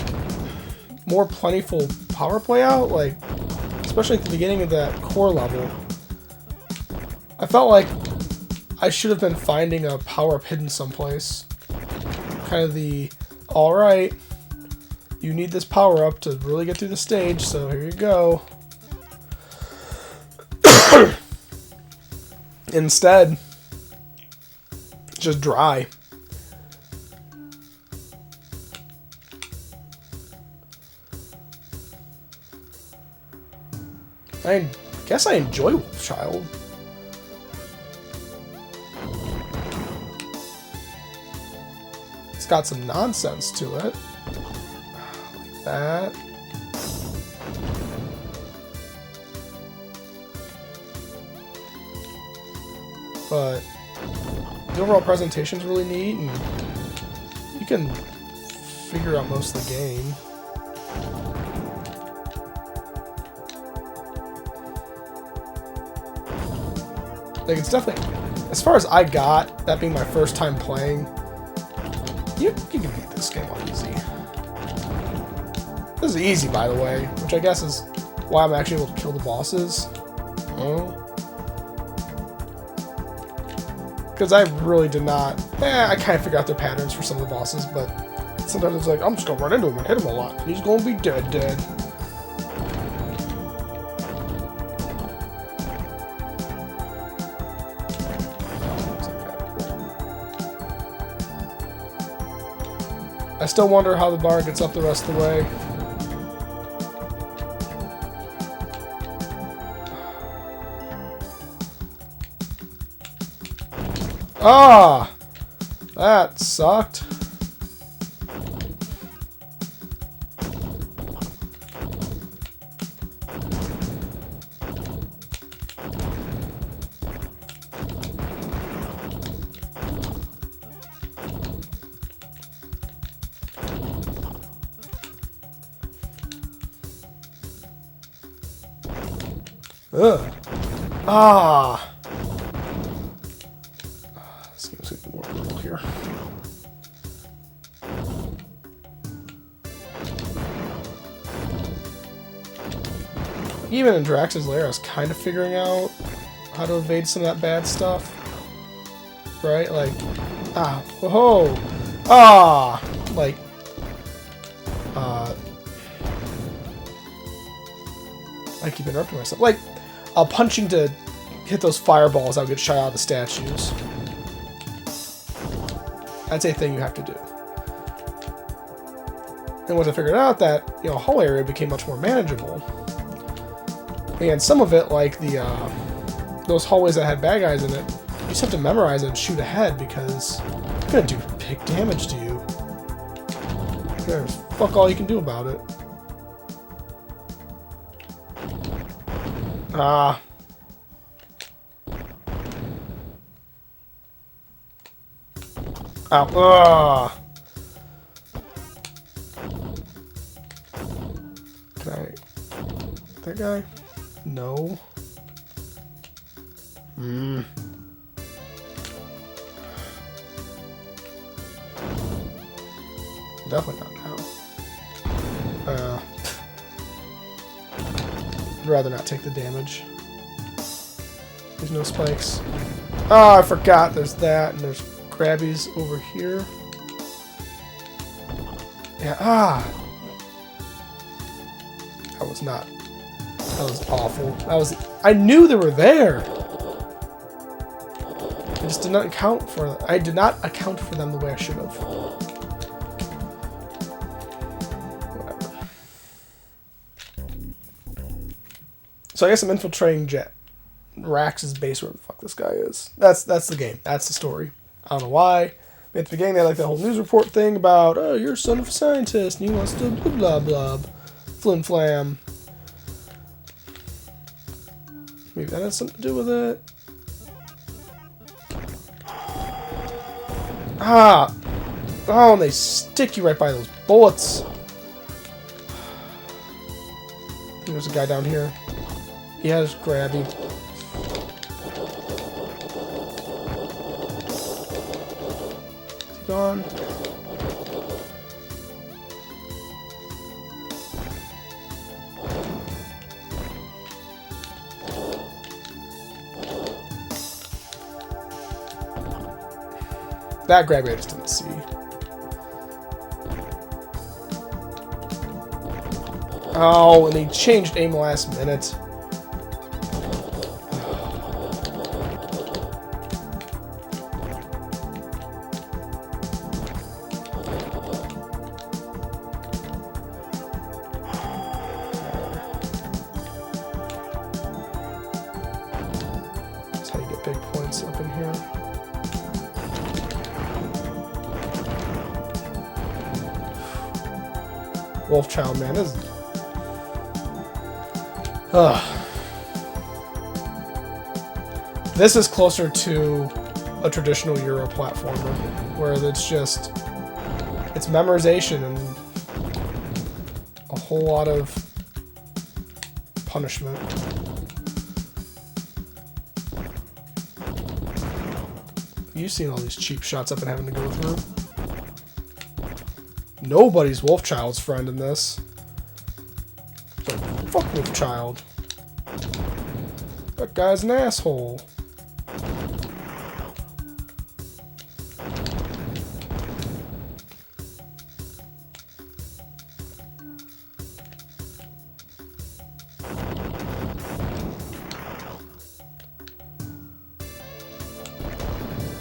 more plentiful power play out, like, especially at the beginning of that core level. I felt like I should have been finding a power-up hidden someplace. Kind of the, alright, you need this power-up to really get through the stage, so here you go. Instead, just dry. I guess I enjoy Wolfchild. It's got some nonsense to it. Like that. But the overall presentation is really neat, and you can figure out most of the game. Like, it's definitely, as far as I got, that being my first time playing, you can beat this game on easy. This is easy, by the way, which I guess is why I'm actually able to kill the bosses. Oh. Because I really did not... I kind of figured out their patterns for some of the bosses, but sometimes it's like, I'm just going to run into him and hit him a lot, and he's going to be dead. I still wonder how the bar gets up the rest of the way. Ah! That sucked. Ugh. Ah! This game's gonna be more brutal here. Even in Drax's lair, I was kind of figuring out how to evade some of that bad stuff. Right? Like, ah, whoa, ah! Like, I keep interrupting myself. Like, punching to hit those fireballs, I would get shot out of the statues. That's a thing you have to do. And once I figured out that, you know, hall area became much more manageable. And some of it, like the those hallways that had bad guys in it, you just have to memorize it and shoot ahead because it's gonna do big damage to you. There's fuck all you can do about it. Ah. Ow. Ah. Can I... That guy? No. Hmm. Definitely not now. I'd rather not take the damage. There's no spikes. Oh, I forgot. There's that, and there's Krabbies over here. Yeah, That was not... That was awful. That was... I knew they were there! I just did not account for them. I did not account for them the way I should have. Whatever. So I guess I'm infiltrating Rax's base, wherever the fuck this guy is. That's the game. That's the story. I don't know why. At the beginning, they had like that whole news report thing about, oh, you're a son of a scientist, and he wants to blah, blah, blah. Flim flam. Maybe that has something to do with it. Ah! Oh, and they stick you right by those bullets. There's a guy down here. He has Grabby. Is he gone? That Grabby I just didn't see. Oh, and they changed aim last minute. That's how you get big points up in here. Wolfchild, man, this is... This is closer to a traditional Euro platformer, where it's just... It's memorization and a whole lot of punishment. You've seen all these cheap shots I've been having to go through. Nobody's Wolfchild's friend in this. So, fuck Wolfchild. That guy's an asshole.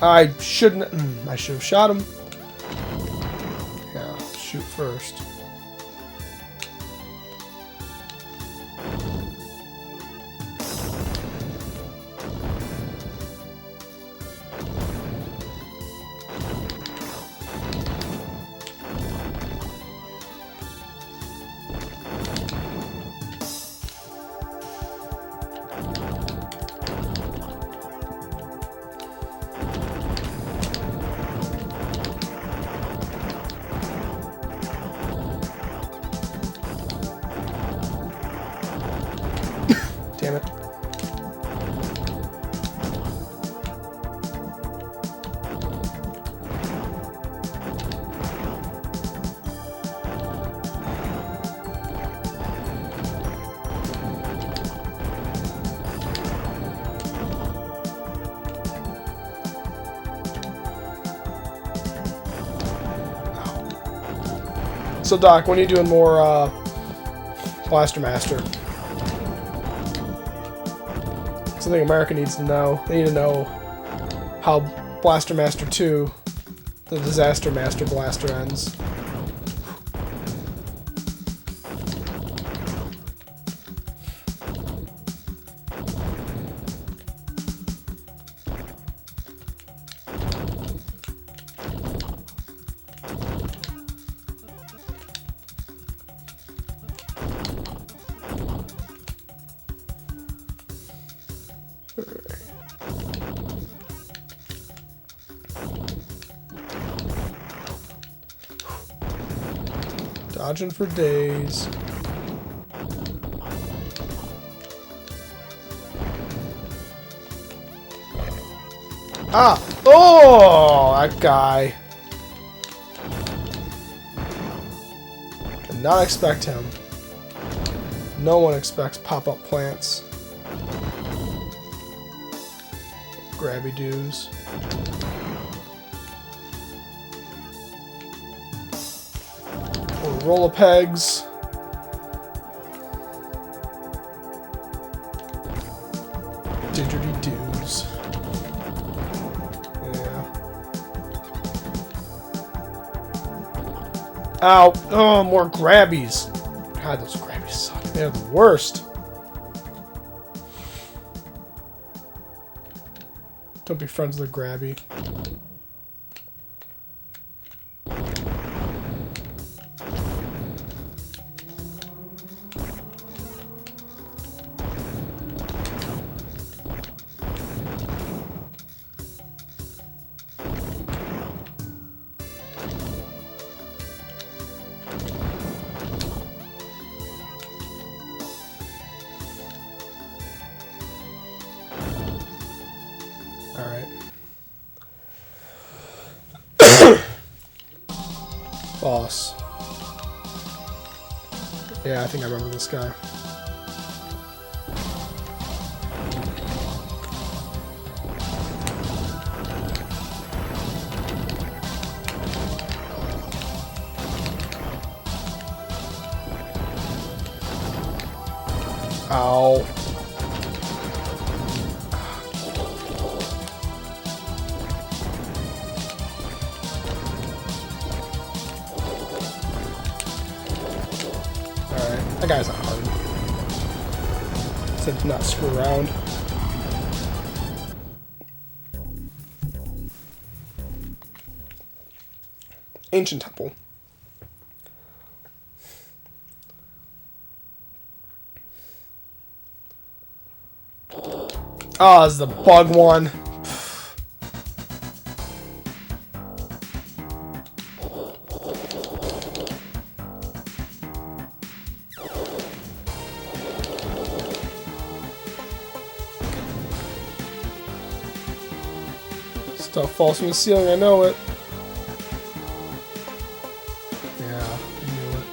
I shouldn't... I should have shot him. Yeah, shoot first. Damn it. So Doc, when are you doing more Blaster Master? Something America needs to know. They need to know how Blaster Master 2, the Disaster Master Blaster, ends. Dodging for days. Ah! Oh! That guy. Did not expect him. No one expects pop-up plants. Grabby doos. Or roll of pegs. Didgeridoo doos. Ow! Oh, more grabbies. God, those grabbies suck. They're the worst. Don't be friends with a grabby. Alright. Boss. Yeah, I think I remember this guy. Ow. That guy's not hard. Said not screw around. Ancient temple. Oh, this is the bug one. Stuff falls from the ceiling, I know it. Yeah, I knew it.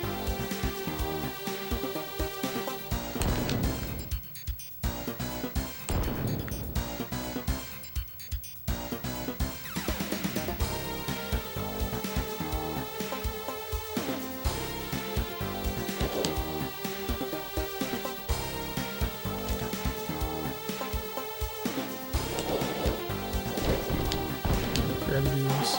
Gravities.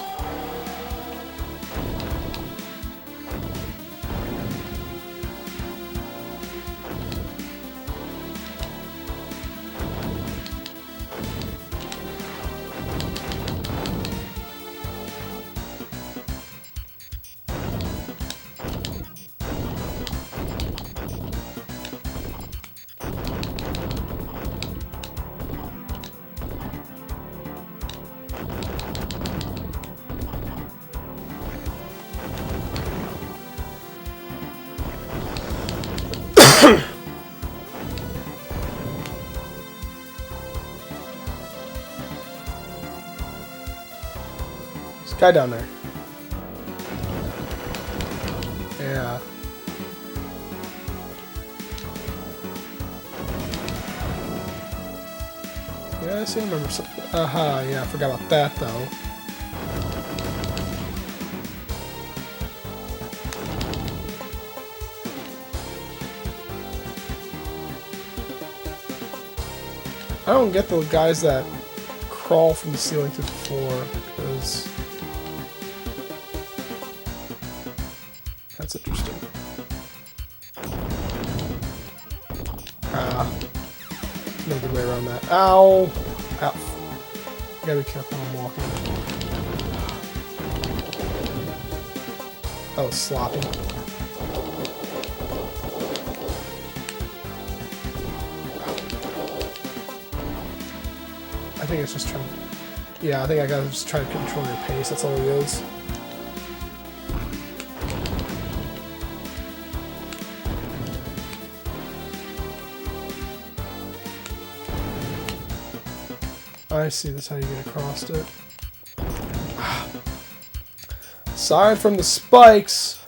There's a guy down there. Yeah. Yeah, I see, I remember something. Aha, yeah, I forgot about that, though. I don't get the guys that crawl from the ceiling to the floor, because that's interesting. Ah. No good way around that. Ow! Ow. I gotta be careful when I'm walking. That was sloppy. I think it's just trying to... Yeah, I think I gotta just try to control your pace, that's all it is. I see. That's how you get across it. Aside from the spikes.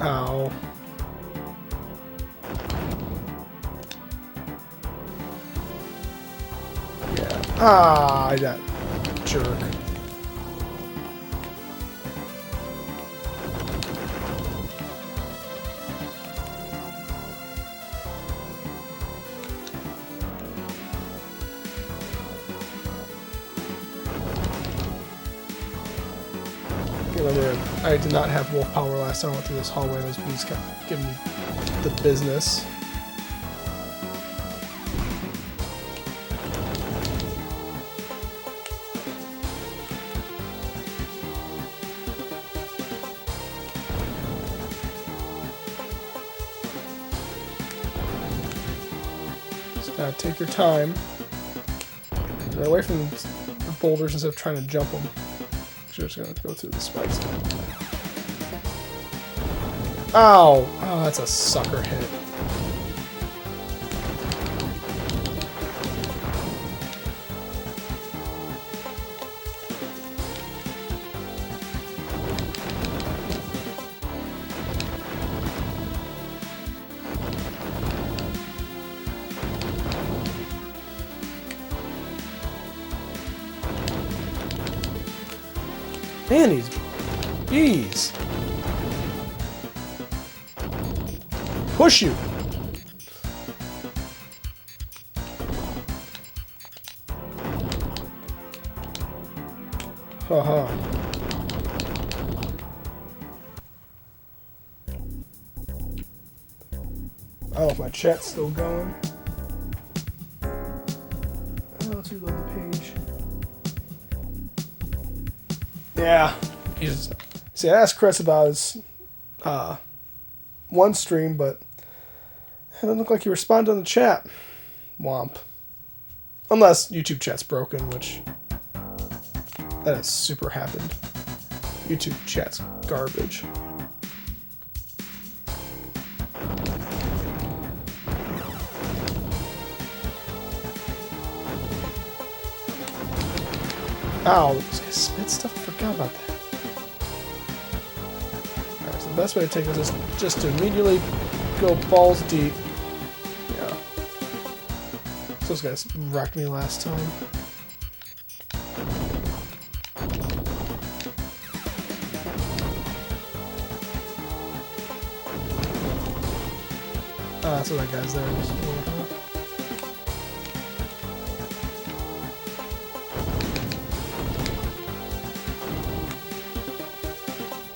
Ow. Yeah. Ah, that jerk. Remember, I did not have wolf power last time I went through this hallway. Those bees kept giving me the business. Just gotta take your time. Get away from the boulders instead of trying to jump them. You're just gonna go through the spikes. Ow! Oh, that's a sucker hit. Man, these bees. Push you. Haha. I don't know if my chat's still going. Oh, let's reload the page. Yeah. See, I asked Chris about his one stream, but it doesn't look like he responded on the chat. Womp. Unless YouTube chat's broken, which that has super happened. YouTube chat's garbage. Ow, this guy spit stuff? I forgot about that. Alright, so the best way to take this is just to immediately go balls deep. Yeah. Those guys wrecked me last time. Ah, that's what that guy's there.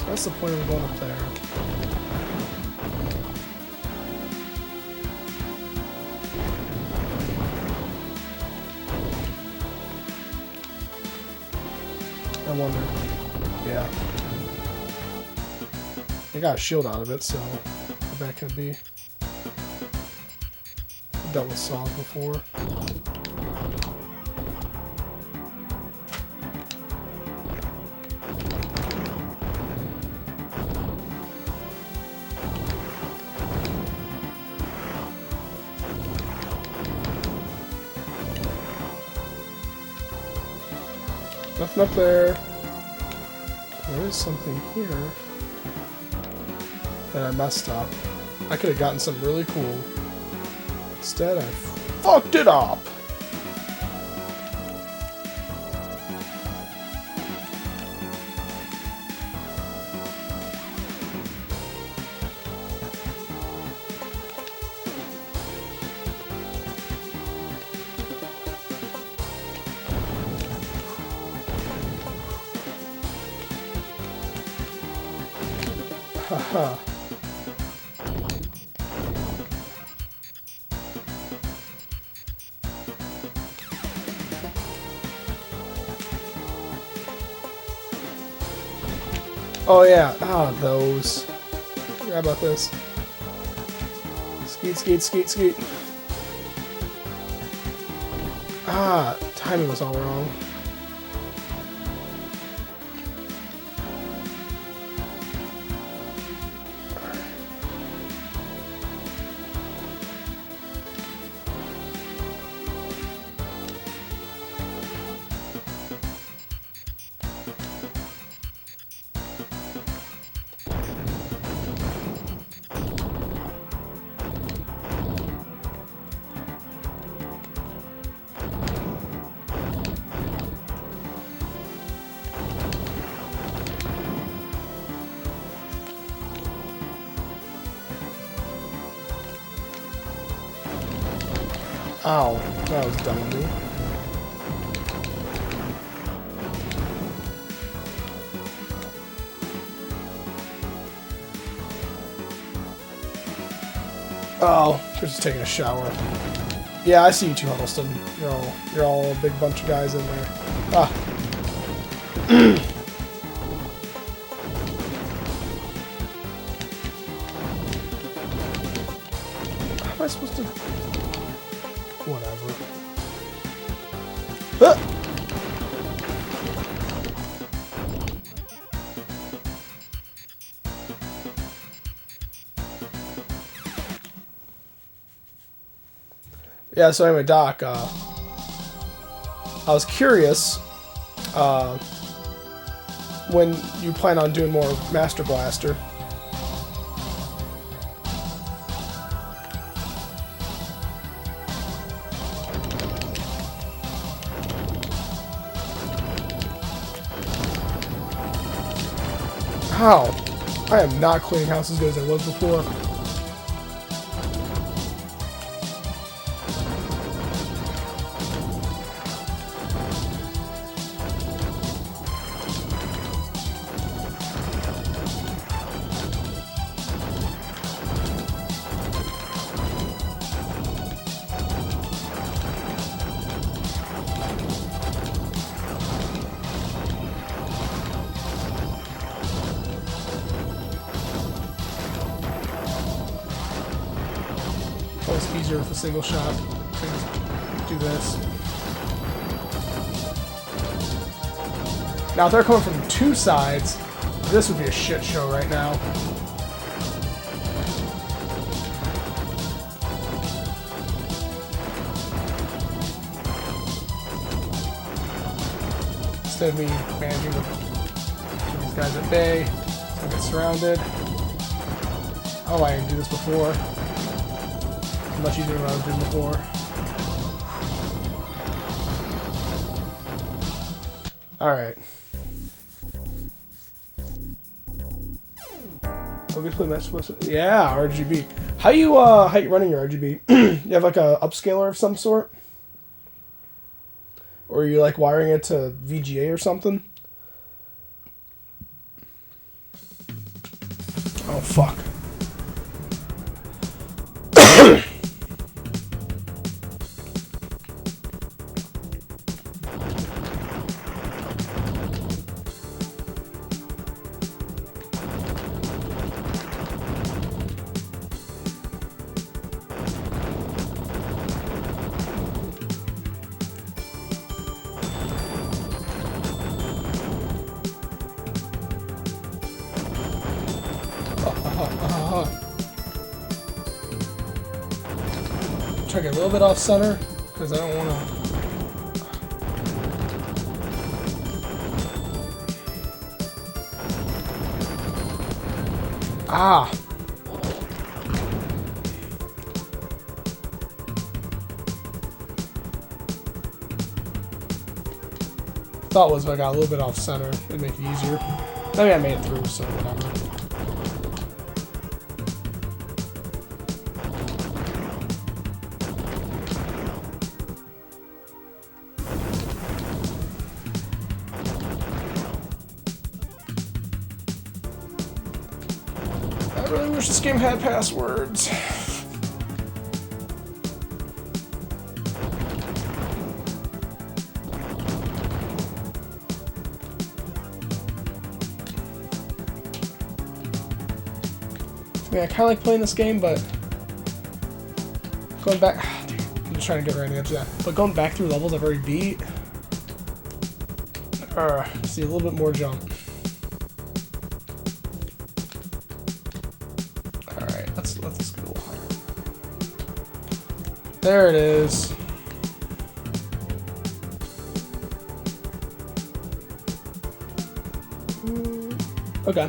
What's the point of going up there? I wonder. Yeah. I got a shield out of it, so how bad can it be? I've dealt with saws before. Nothing up there. There is something here that I messed up. I could have gotten something really cool. Instead, I fucked it up. Haha. Oh yeah, those. Forgot about this. Skeet, skeet, skeet, skeet. Timing was all wrong. Ow, that was dumb of me. Oh, just taking a shower. Yeah, I see you two, Huddleston. You're all a big bunch of guys in there. Ah. How am I supposed to? Whatever. Ah! Yeah, so anyway, Doc, I was curious, when you plan on doing more Master Blaster. How? I am not cleaning house as good as I was before. It's easier with a single shot. Do this. Now, if they're coming from two sides, this would be a shit show right now. Instead of me managing to keep these guys at bay, it's gonna get surrounded. Oh, I didn't do this before. Much easier than what I was doing before. Alright. Oh, we play match. Yeah, RGB. How you running your RGB? You have like a upscaler of some sort? Or are you like wiring it to VGA or something? Oh fuck. Try to get a little bit off center because I don't want to. Ah. Thought was if I got a little bit off center, it'd make it easier. Maybe I made it through, so whatever. I really wish this game had passwords. I mean, I kind of like playing this game, but going back, dude, I'm just trying to get right on the edge of that. But going back through levels I've already beat, see a little bit more jump. All right, let's go a little higher. There it is. Okay.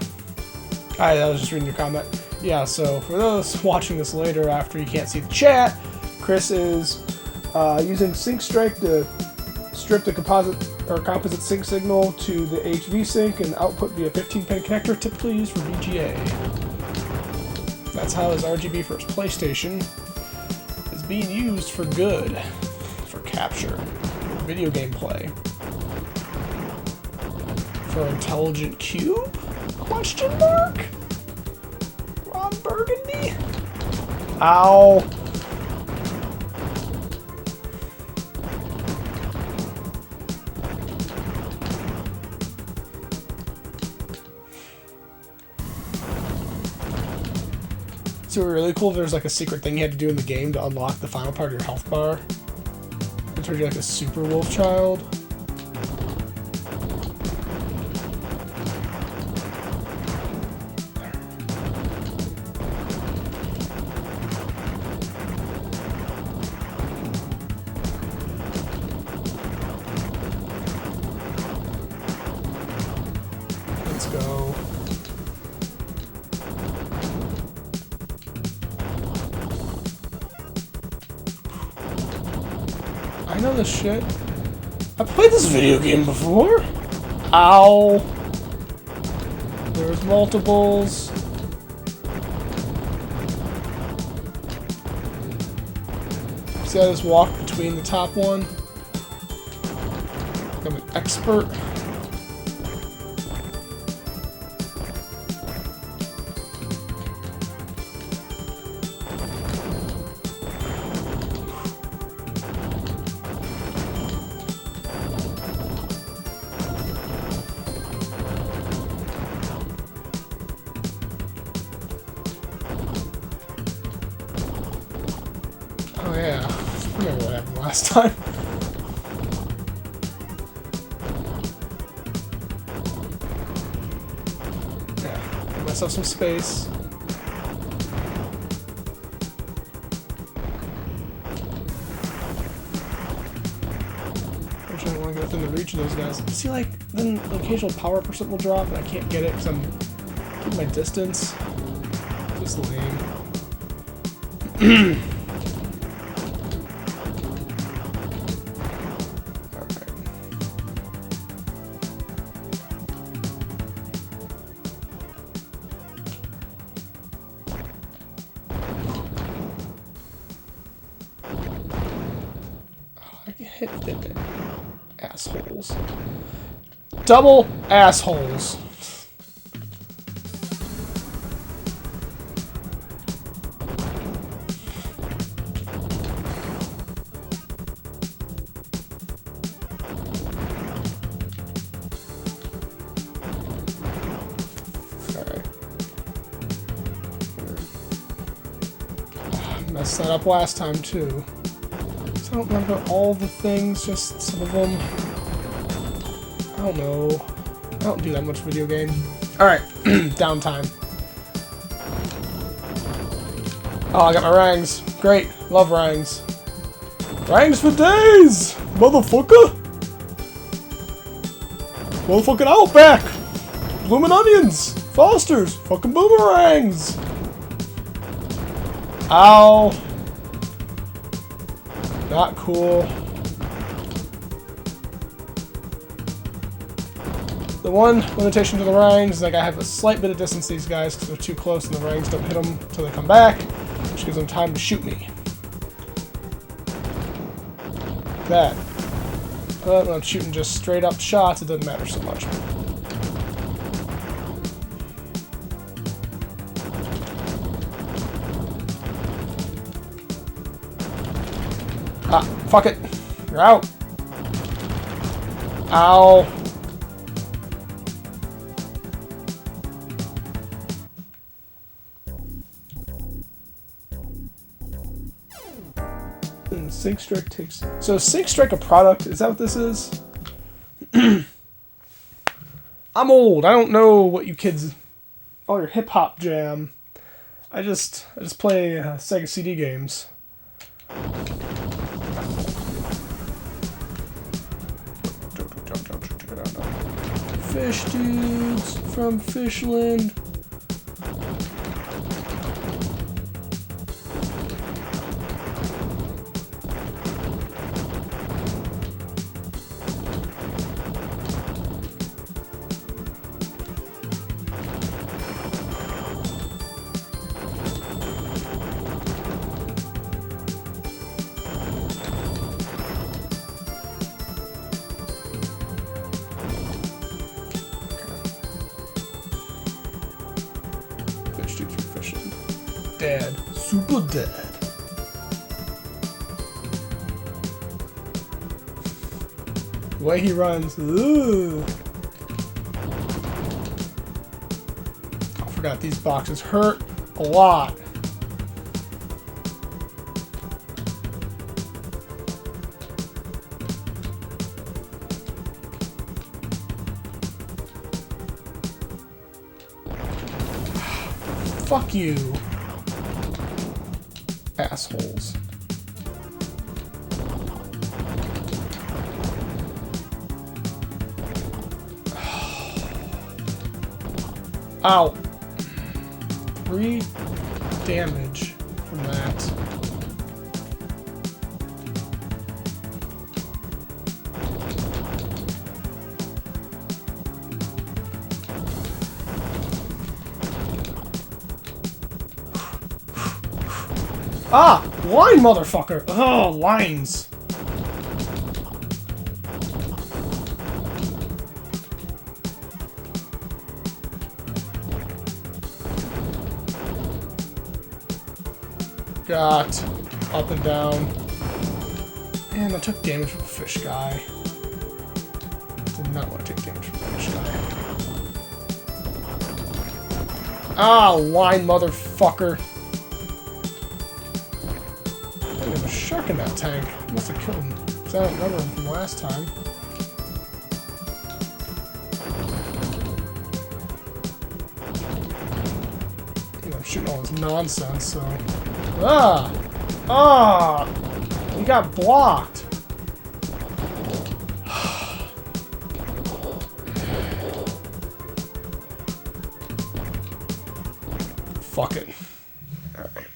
Alright, I was just reading your comment. Yeah, so for those watching this later after you can't see the chat, Chris is using Sync Strike to strip the composite sync signal to the HV sync and output via 15-pin connector typically used for VGA. That's how his RGB for his PlayStation is being used for good. For capture. Video game play. For intelligent cube? Question mark? Ron Burgundy? Ow. So it would be really cool if there's like a secret thing you had to do in the game to unlock the final part of your health bar. It turned you like a super Wolfchild. Let's go. I know this shit. I played this video game before. Ow. There's multiples. See, I just walk between the top one. I'm an expert. Oh yeah, I remember what happened last time. Yeah, give myself some space. I don't want to go within the reach of those guys. See, like, then the occasional power up or something will drop, and I can't get it because I'm keeping my distance. Just lame. I can hit it. Assholes. Double assholes. Alright. Messed that up last time too. I don't remember all the things, just some of them. I don't know. I don't do that much video game. Alright, downtime. Oh, I got my rangs. Great. Love rangs. Rangs for days! Motherfucker! Motherfucking Outback! Bloomin' Onions! Foster's! Fucking boomerangs! Ow! Not cool. The one limitation to the rangs is like I have a slight bit of distance to these guys because they're too close and the rangs don't hit them until they come back, which gives them time to shoot me. That. But when I'm shooting just straight up shots, it doesn't matter so much. Ah, fuck it. You're out. Ow. And Sync Strike takes... So is Sync Strike a product? Is that what this is? I'm old. I don't know what you kids... all your hip-hop jam. I just play Sega CD games. Fish dudes from Fishland. damage due to fishing. Dead. Super dead. The way he runs. Ooh. I forgot these boxes hurt a lot. Fuck you. Assholes. Ow. 3 damage from that. Ah! Line, motherfucker! Oh, lines! Got up and down. And I took damage from the fish guy. Did not want to take damage from the fish guy. Ah, line, motherfucker! There's a shark in that tank. Must have killed him. Because I don't remember him from last time. I'm shooting all this nonsense, so... Ah! Ah! We got blocked! Fuck it. Alright.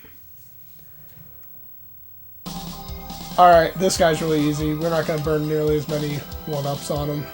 Alright, this guy's really easy. We're not gonna burn nearly as many 1-ups on him.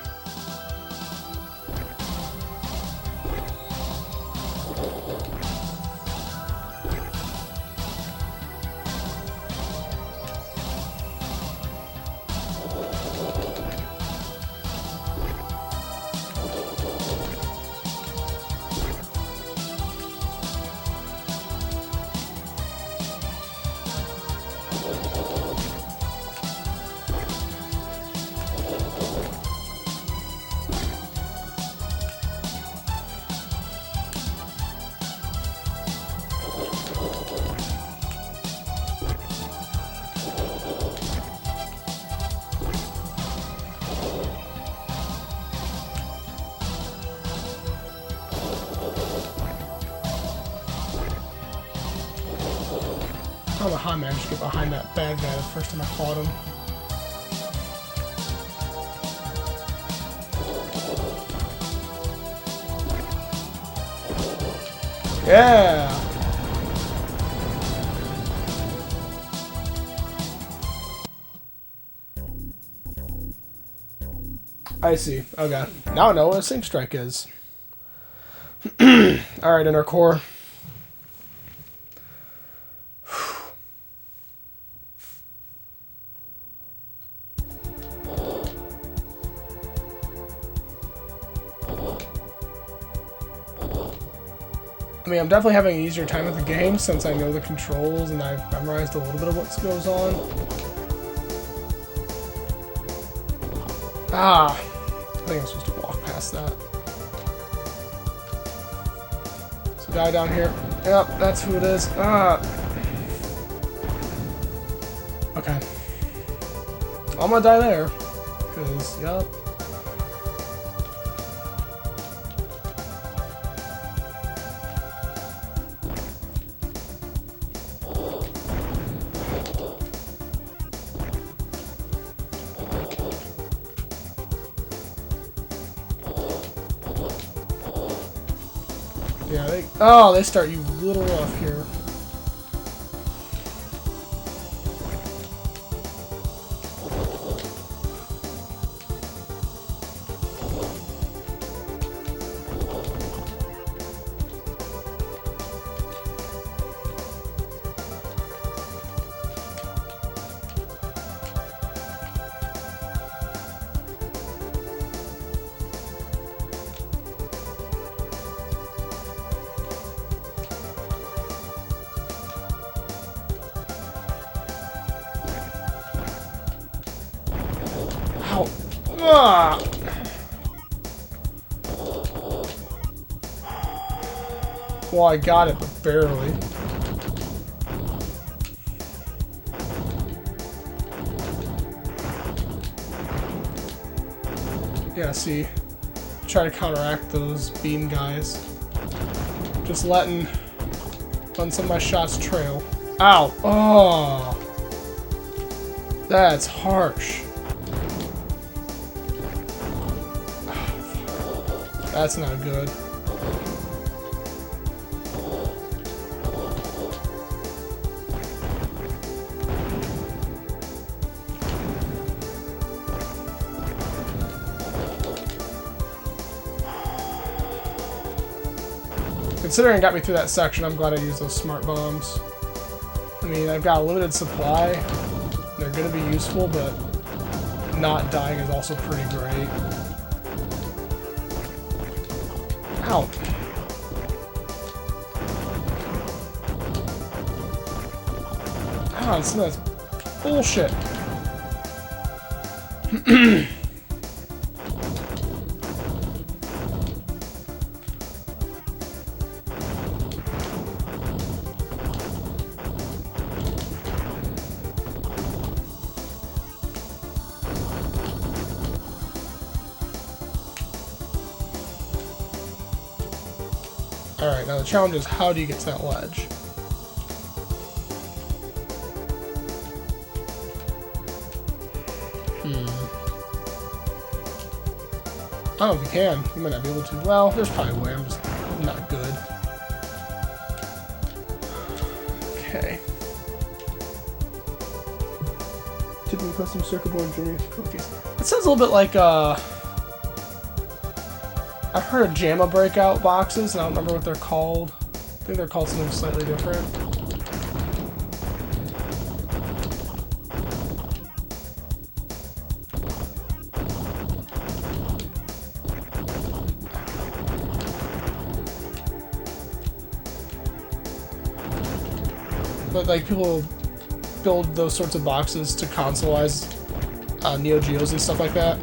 I don't know how I managed to get behind that bad guy the first time I fought him. Yeah! I see. Okay. Now I know what a Sync Strike is. Alright, inner core. I mean, I'm definitely having an easier time with the game since I know the controls and I've memorized a little bit of what goes on. Ah! I think I'm supposed to walk past that. There's a guy down here. Yep, that's who it is. Ah! Okay. I'm gonna die there. Because, yep. Yeah, they start you a little rough here. Ah! Well, I got it, but barely. Yeah, see, try to counteract those beam guys. Just letting some of my shots trail. Ow! Oh, that's harsh. That's not good. Considering it got me through that section, I'm glad I used those smart bombs. I mean, I've got a limited supply. They're going to be useful, but not dying is also pretty great. Ow. Ah, that's bullshit. Alright, now the challenge is how do you get to that ledge? I don't know if you can. You might not be able to. Well, there's probably a way. I'm just not good. Okay. Typically custom circuit board journey cookies. It sounds a little bit like, I've heard of JAMA breakout boxes, and I don't remember what they're called. I think they're called something slightly different. But like people build those sorts of boxes to consolize Neo Geos and stuff like that.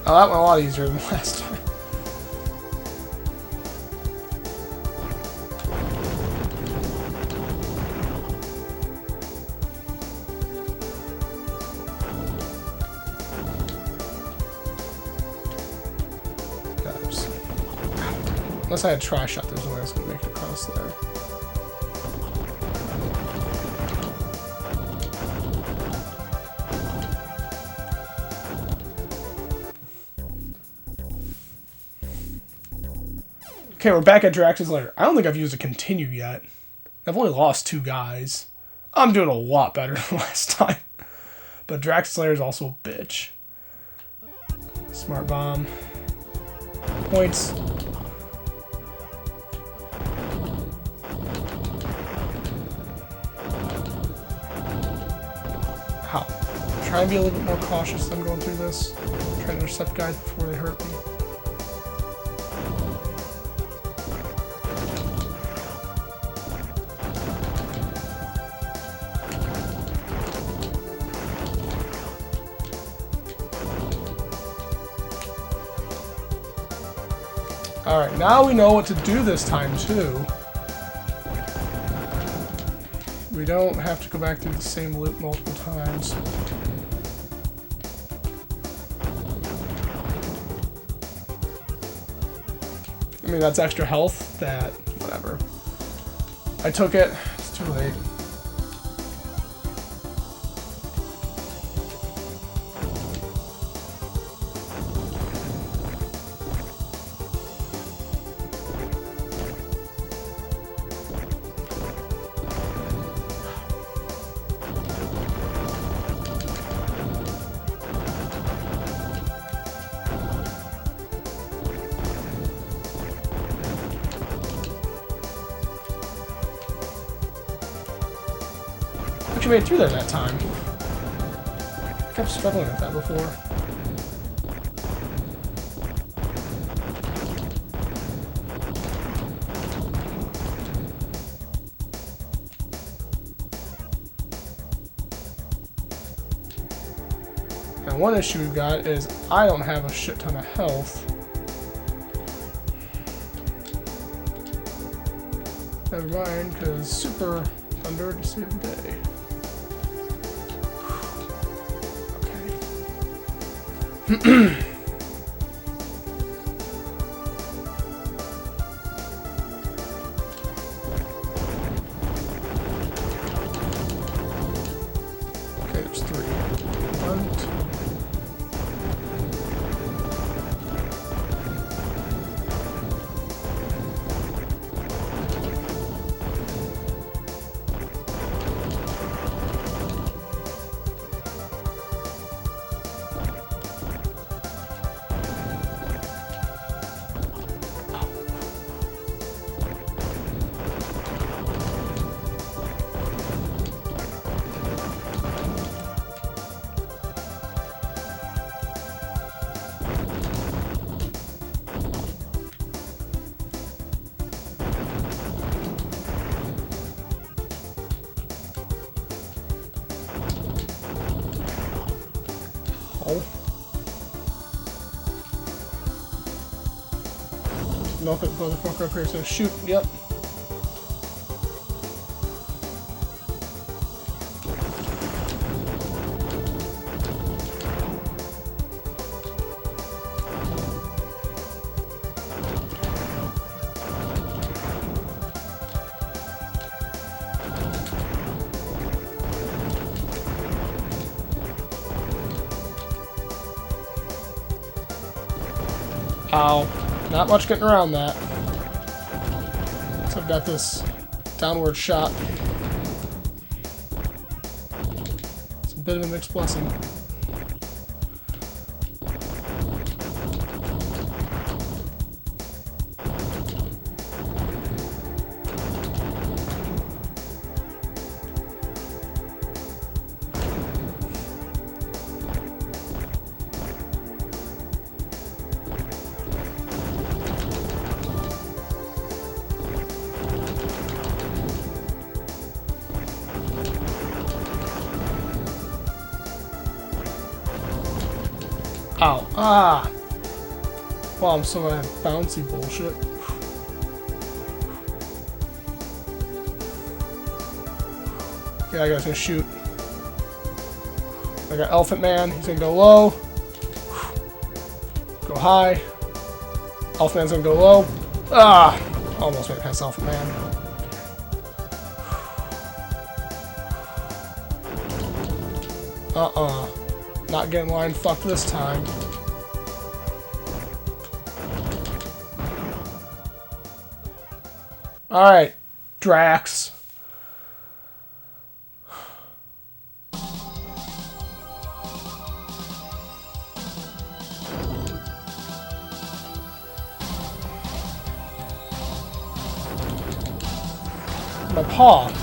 Oh, that went a lot easier than last time. Unless I had Tri-Shot, there's no way I was going to make it across there. Okay, we're back at Drax's Lair. I don't think I've used a continue yet. I've only lost 2 guys. I'm doing a lot better than last time. But Drax's Lair is also a bitch. Smart bomb. Points. How? Try and be a little bit more cautious as I'm going through this. Try to intercept guys before they hurt me. Alright, now we know what to do this time, too. We don't have to go back through the same loop multiple times. I mean, that's extra health, that, whatever. I took it, it's too late. Actually made it through there that time. I kept struggling with that before. Now, one issue we've got is I don't have a shit ton of health. Never mind, because Super Thunder to save the day. Okay. Okay, there's 3. 1, 2. Nothing, motherfucker up here, so shoot, yep. Ow. Not much getting around that. So I've got this downward shot. It's a bit of a mixed blessing. Ow. Ah! Wow, I'm so bad at bouncy bullshit. Okay, I gotta shoot. I got Elephant Man. He's gonna go low. Go high. Elephant Man's gonna go low. Ah! Almost made it past Elephant Man. Not getting line fucked this time. Alright, Drax. My paw.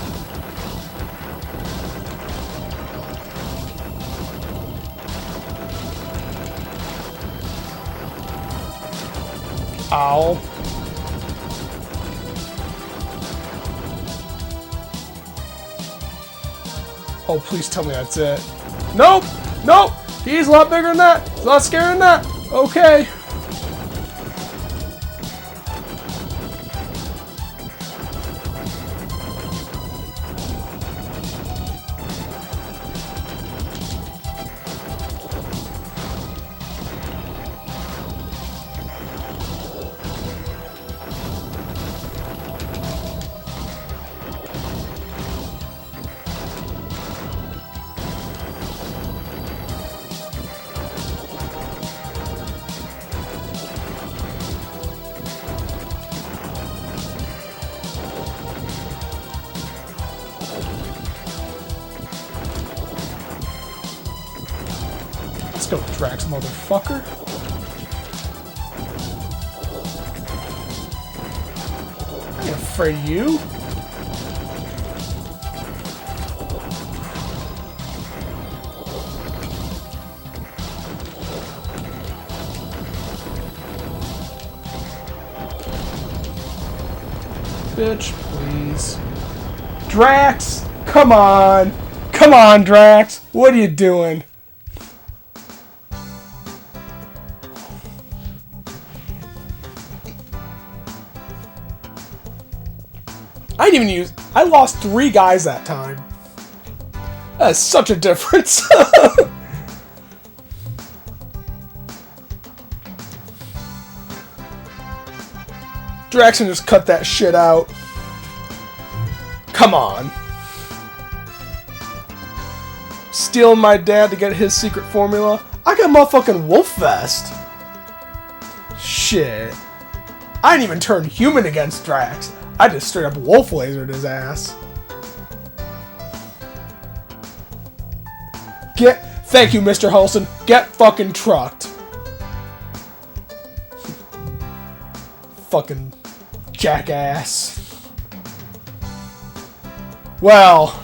Ow. Oh, please tell me that's it. Nope! Nope! He's a lot bigger than that! He's a lot scarier than that! Okay. Let's go, Drax, motherfucker. I ain't afraid of you. Bitch, please. Drax! Come on! Come on, Drax! What are you doing? I didn't even use... I lost 3 guys that time. That is such a difference. Draxon just cut that shit out. Come on. Stealing my dad to get his secret formula. I got motherfucking Wolf Vest. Shit. I didn't even turn human against Drax. I just straight up wolf lasered his ass. Thank you, Mr. Hulson. Get fucking trucked. Fucking jackass. Well,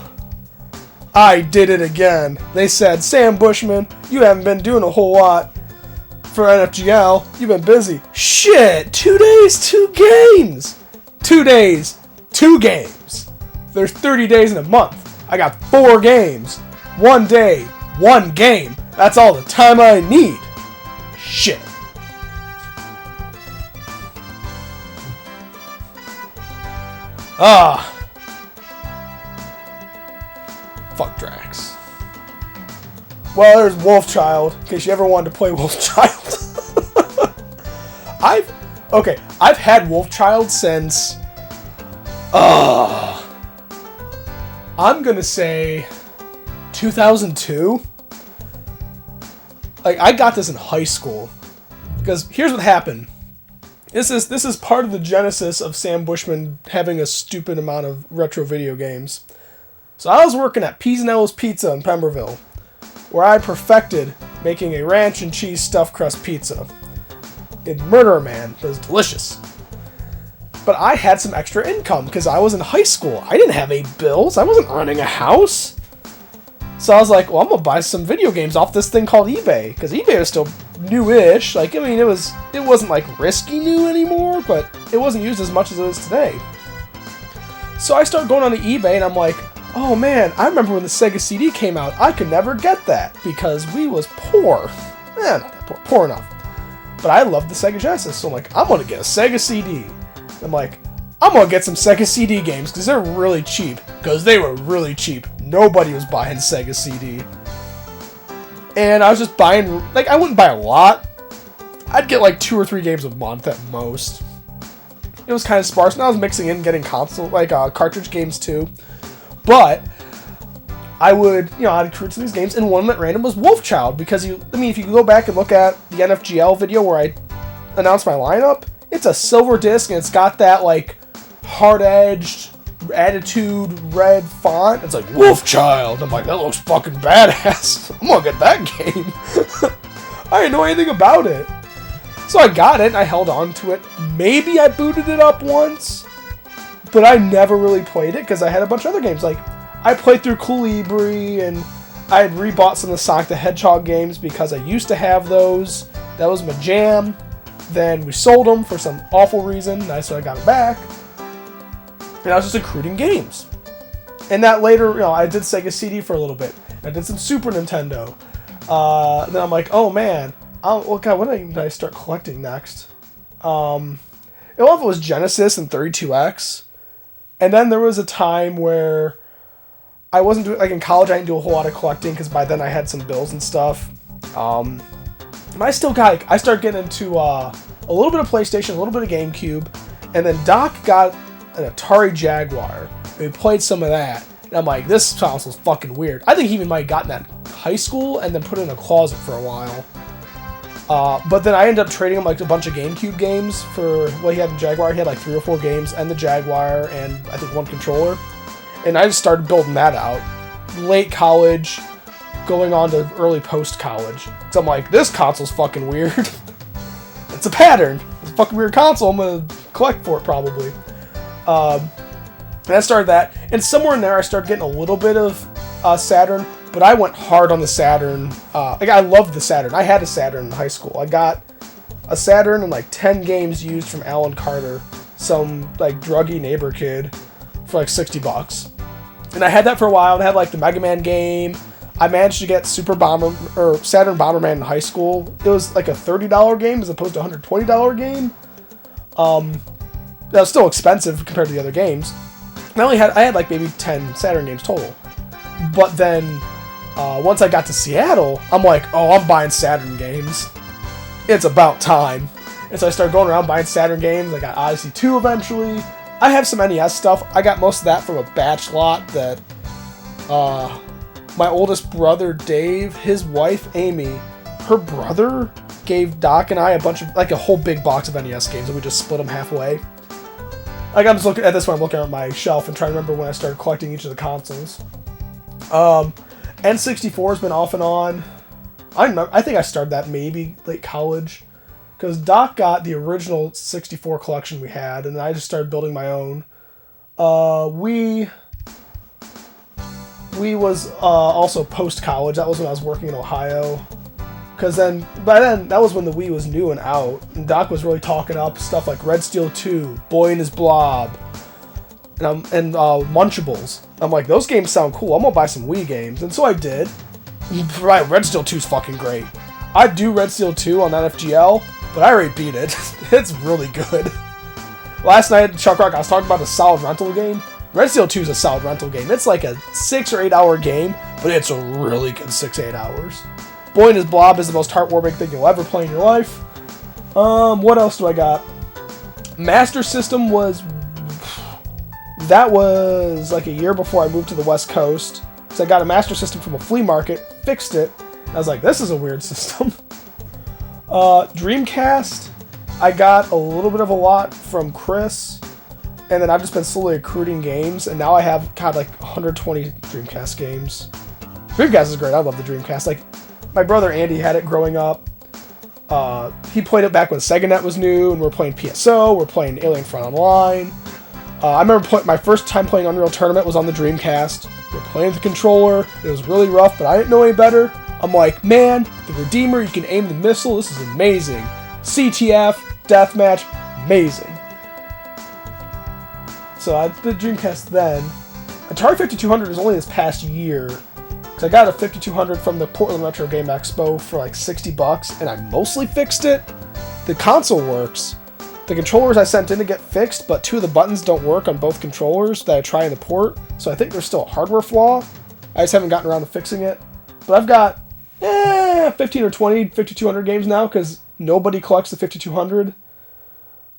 I did it again. They said, Sam Bushman, you haven't been doing a whole lot for NFGL. You've been busy. Shit! 2 days, 2 games! 2 days, 2 games. There's 30 days in a month. I got 4 games. 1 day, 1 game. That's all the time I need. Shit. Fuck Drax. Well, there's Wolfchild, in case you ever wanted to play Wolfchild. I've had Wolfchild since, I'm gonna say 2002. Like, I got this in high school. Because here's what happened. This is part of the genesis of Sam Bushman having a stupid amount of retro video games. So I was working at P's and L's Pizza in Pemberville, where I perfected making a ranch and cheese stuffed crust pizza. It Murderer Man. It was delicious. But I had some extra income because I was in high school. I didn't have any bills. I wasn't running a house. So I was like, well, I'm gonna buy some video games off this thing called eBay, because eBay was still newish. Like, I mean, it wasn't like risky new anymore, but it wasn't used as much as it is today. So I started going on to eBay, and I'm like, oh man, I remember when the Sega CD came out. I could never get that because we was poor. Not that poor, poor enough. But I loved the Sega Genesis, so I'm like, I'm gonna get a Sega CD. I'm like, I'm gonna get some Sega CD games because they're really cheap. Because they were really cheap. Nobody was buying Sega CD. And I was just buying, like, I wouldn't buy a lot. I'd get like 2 or 3 games a month at most. It was kind of sparse, and I was mixing in getting console, like, cartridge games too. But I would, I'd recruit to these games, and one at random was Wolfchild, because if you go back and look at the NFGL video where I announced my lineup, it's a silver disc, and it's got that, like, hard-edged, attitude red font. It's like, Wolfchild. I'm like, that looks fucking badass. I'm gonna get that game. I didn't know anything about it. So I got it, and I held on to it. Maybe I booted it up once, but I never really played it, because I had a bunch of other games. Like, I played through Colibri, and I had rebought some of the Sonic the Hedgehog games, because I used to have those. That was my jam. Then we sold them for some awful reason, so I got them back. And I was just recruiting games. And that later, I did Sega CD for a little bit. I did some Super Nintendo. Then I'm like, oh man, what did I start collecting next? It was Genesis and 32X. And then there was a time where I wasn't doing, like in college, I didn't do a whole lot of collecting because by then I had some bills and stuff. But I started getting into a little bit of PlayStation, a little bit of GameCube, and then Doc got an Atari Jaguar. And we played some of that, and I'm like, this console's fucking weird. I think he even might have gotten that in high school and then put it in a closet for a while. But then I ended up trading him like a bunch of GameCube games for what he had in Jaguar. He had like 3 or 4 games and the Jaguar and I think 1 controller. And I just started building that out. Late college, going on to early post-college. So I'm like, this console's fucking weird. It's a pattern. It's a fucking weird console. I'm gonna collect for it probably. And I started that, and somewhere in there I started getting a little bit of Saturn, but I went hard on the Saturn. I loved the Saturn. I had a Saturn in high school. I got a Saturn and like 10 games used from Alan Carter, some like druggy neighbor kid, for like $60. And I had that for a while. I had like the Mega Man game. I managed to get Saturn Bomberman in high school. It was like a $30 game as opposed to a $120 game. That was still expensive compared to the other games. I had like maybe 10 Saturn games total. But then once I got to Seattle, I'm like, oh, I'm buying Saturn games. It's about time. And so I started going around buying Saturn games. I got Odyssey 2 eventually. I have some NES stuff. I got most of that from a batch lot that my oldest brother Dave, his wife Amy, her brother gave Doc and I a bunch of, like a whole big box of NES games, and we just split them halfway. Like, I'm just looking at this one, I'm looking at my shelf and trying to remember when I started collecting each of the consoles. N64 has been off and on. I think I started that maybe late college, because Doc got the original 64 collection we had, and I just started building my own. We was also post-college. That was when I was working in Ohio. Because by then, that was when the Wii was new and out. And Doc was really talking up stuff like Red Steel 2, Boy and His Blob, and Munchables. I'm like, those games sound cool. I'm going to buy some Wii games. And so I did. Right, Red Steel 2 is fucking great. I do Red Steel 2 on NFGL, but I already beat it. It's really good. Last night at Chuck Rock, I was talking about a solid rental game. Red Steel 2 is a solid rental game. It's like a 6 or 8 hour game, but it's a really good 6-8 hours. Boy and His Blob is the most heartwarming thing you'll ever play in your life. What else do I got? Master System was like a year before I moved to the West Coast. So I got a Master System from a flea market, fixed it. I was like, this is a weird system. Dreamcast, I got a little bit of a lot from Chris. And then I've just been slowly accruing games, and now I have like 120 Dreamcast games. Dreamcast is great. I love the Dreamcast. Like, my brother Andy had it growing up. He played it back when SegaNet was new, and we're playing PSO. We're playing Alien Front Online. I remember my first time playing Unreal Tournament was on the Dreamcast. We were playing with the controller. It was really rough, but I didn't know any better. I'm like, man, the Redeemer, you can aim the missile. This is amazing. CTF, Deathmatch, amazing. So I did Dreamcast then. Atari 5200 is only this past year, because I got a 5200 from the Portland Retro Game Expo for like $60, and I mostly fixed it. The console works. The controllers I sent in to get fixed, but 2 of the buttons don't work on both controllers that I try in the port, so I think there's still a hardware flaw. I just haven't gotten around to fixing it. But I've got 15 or 20 5200 games now, because nobody collects the 5200.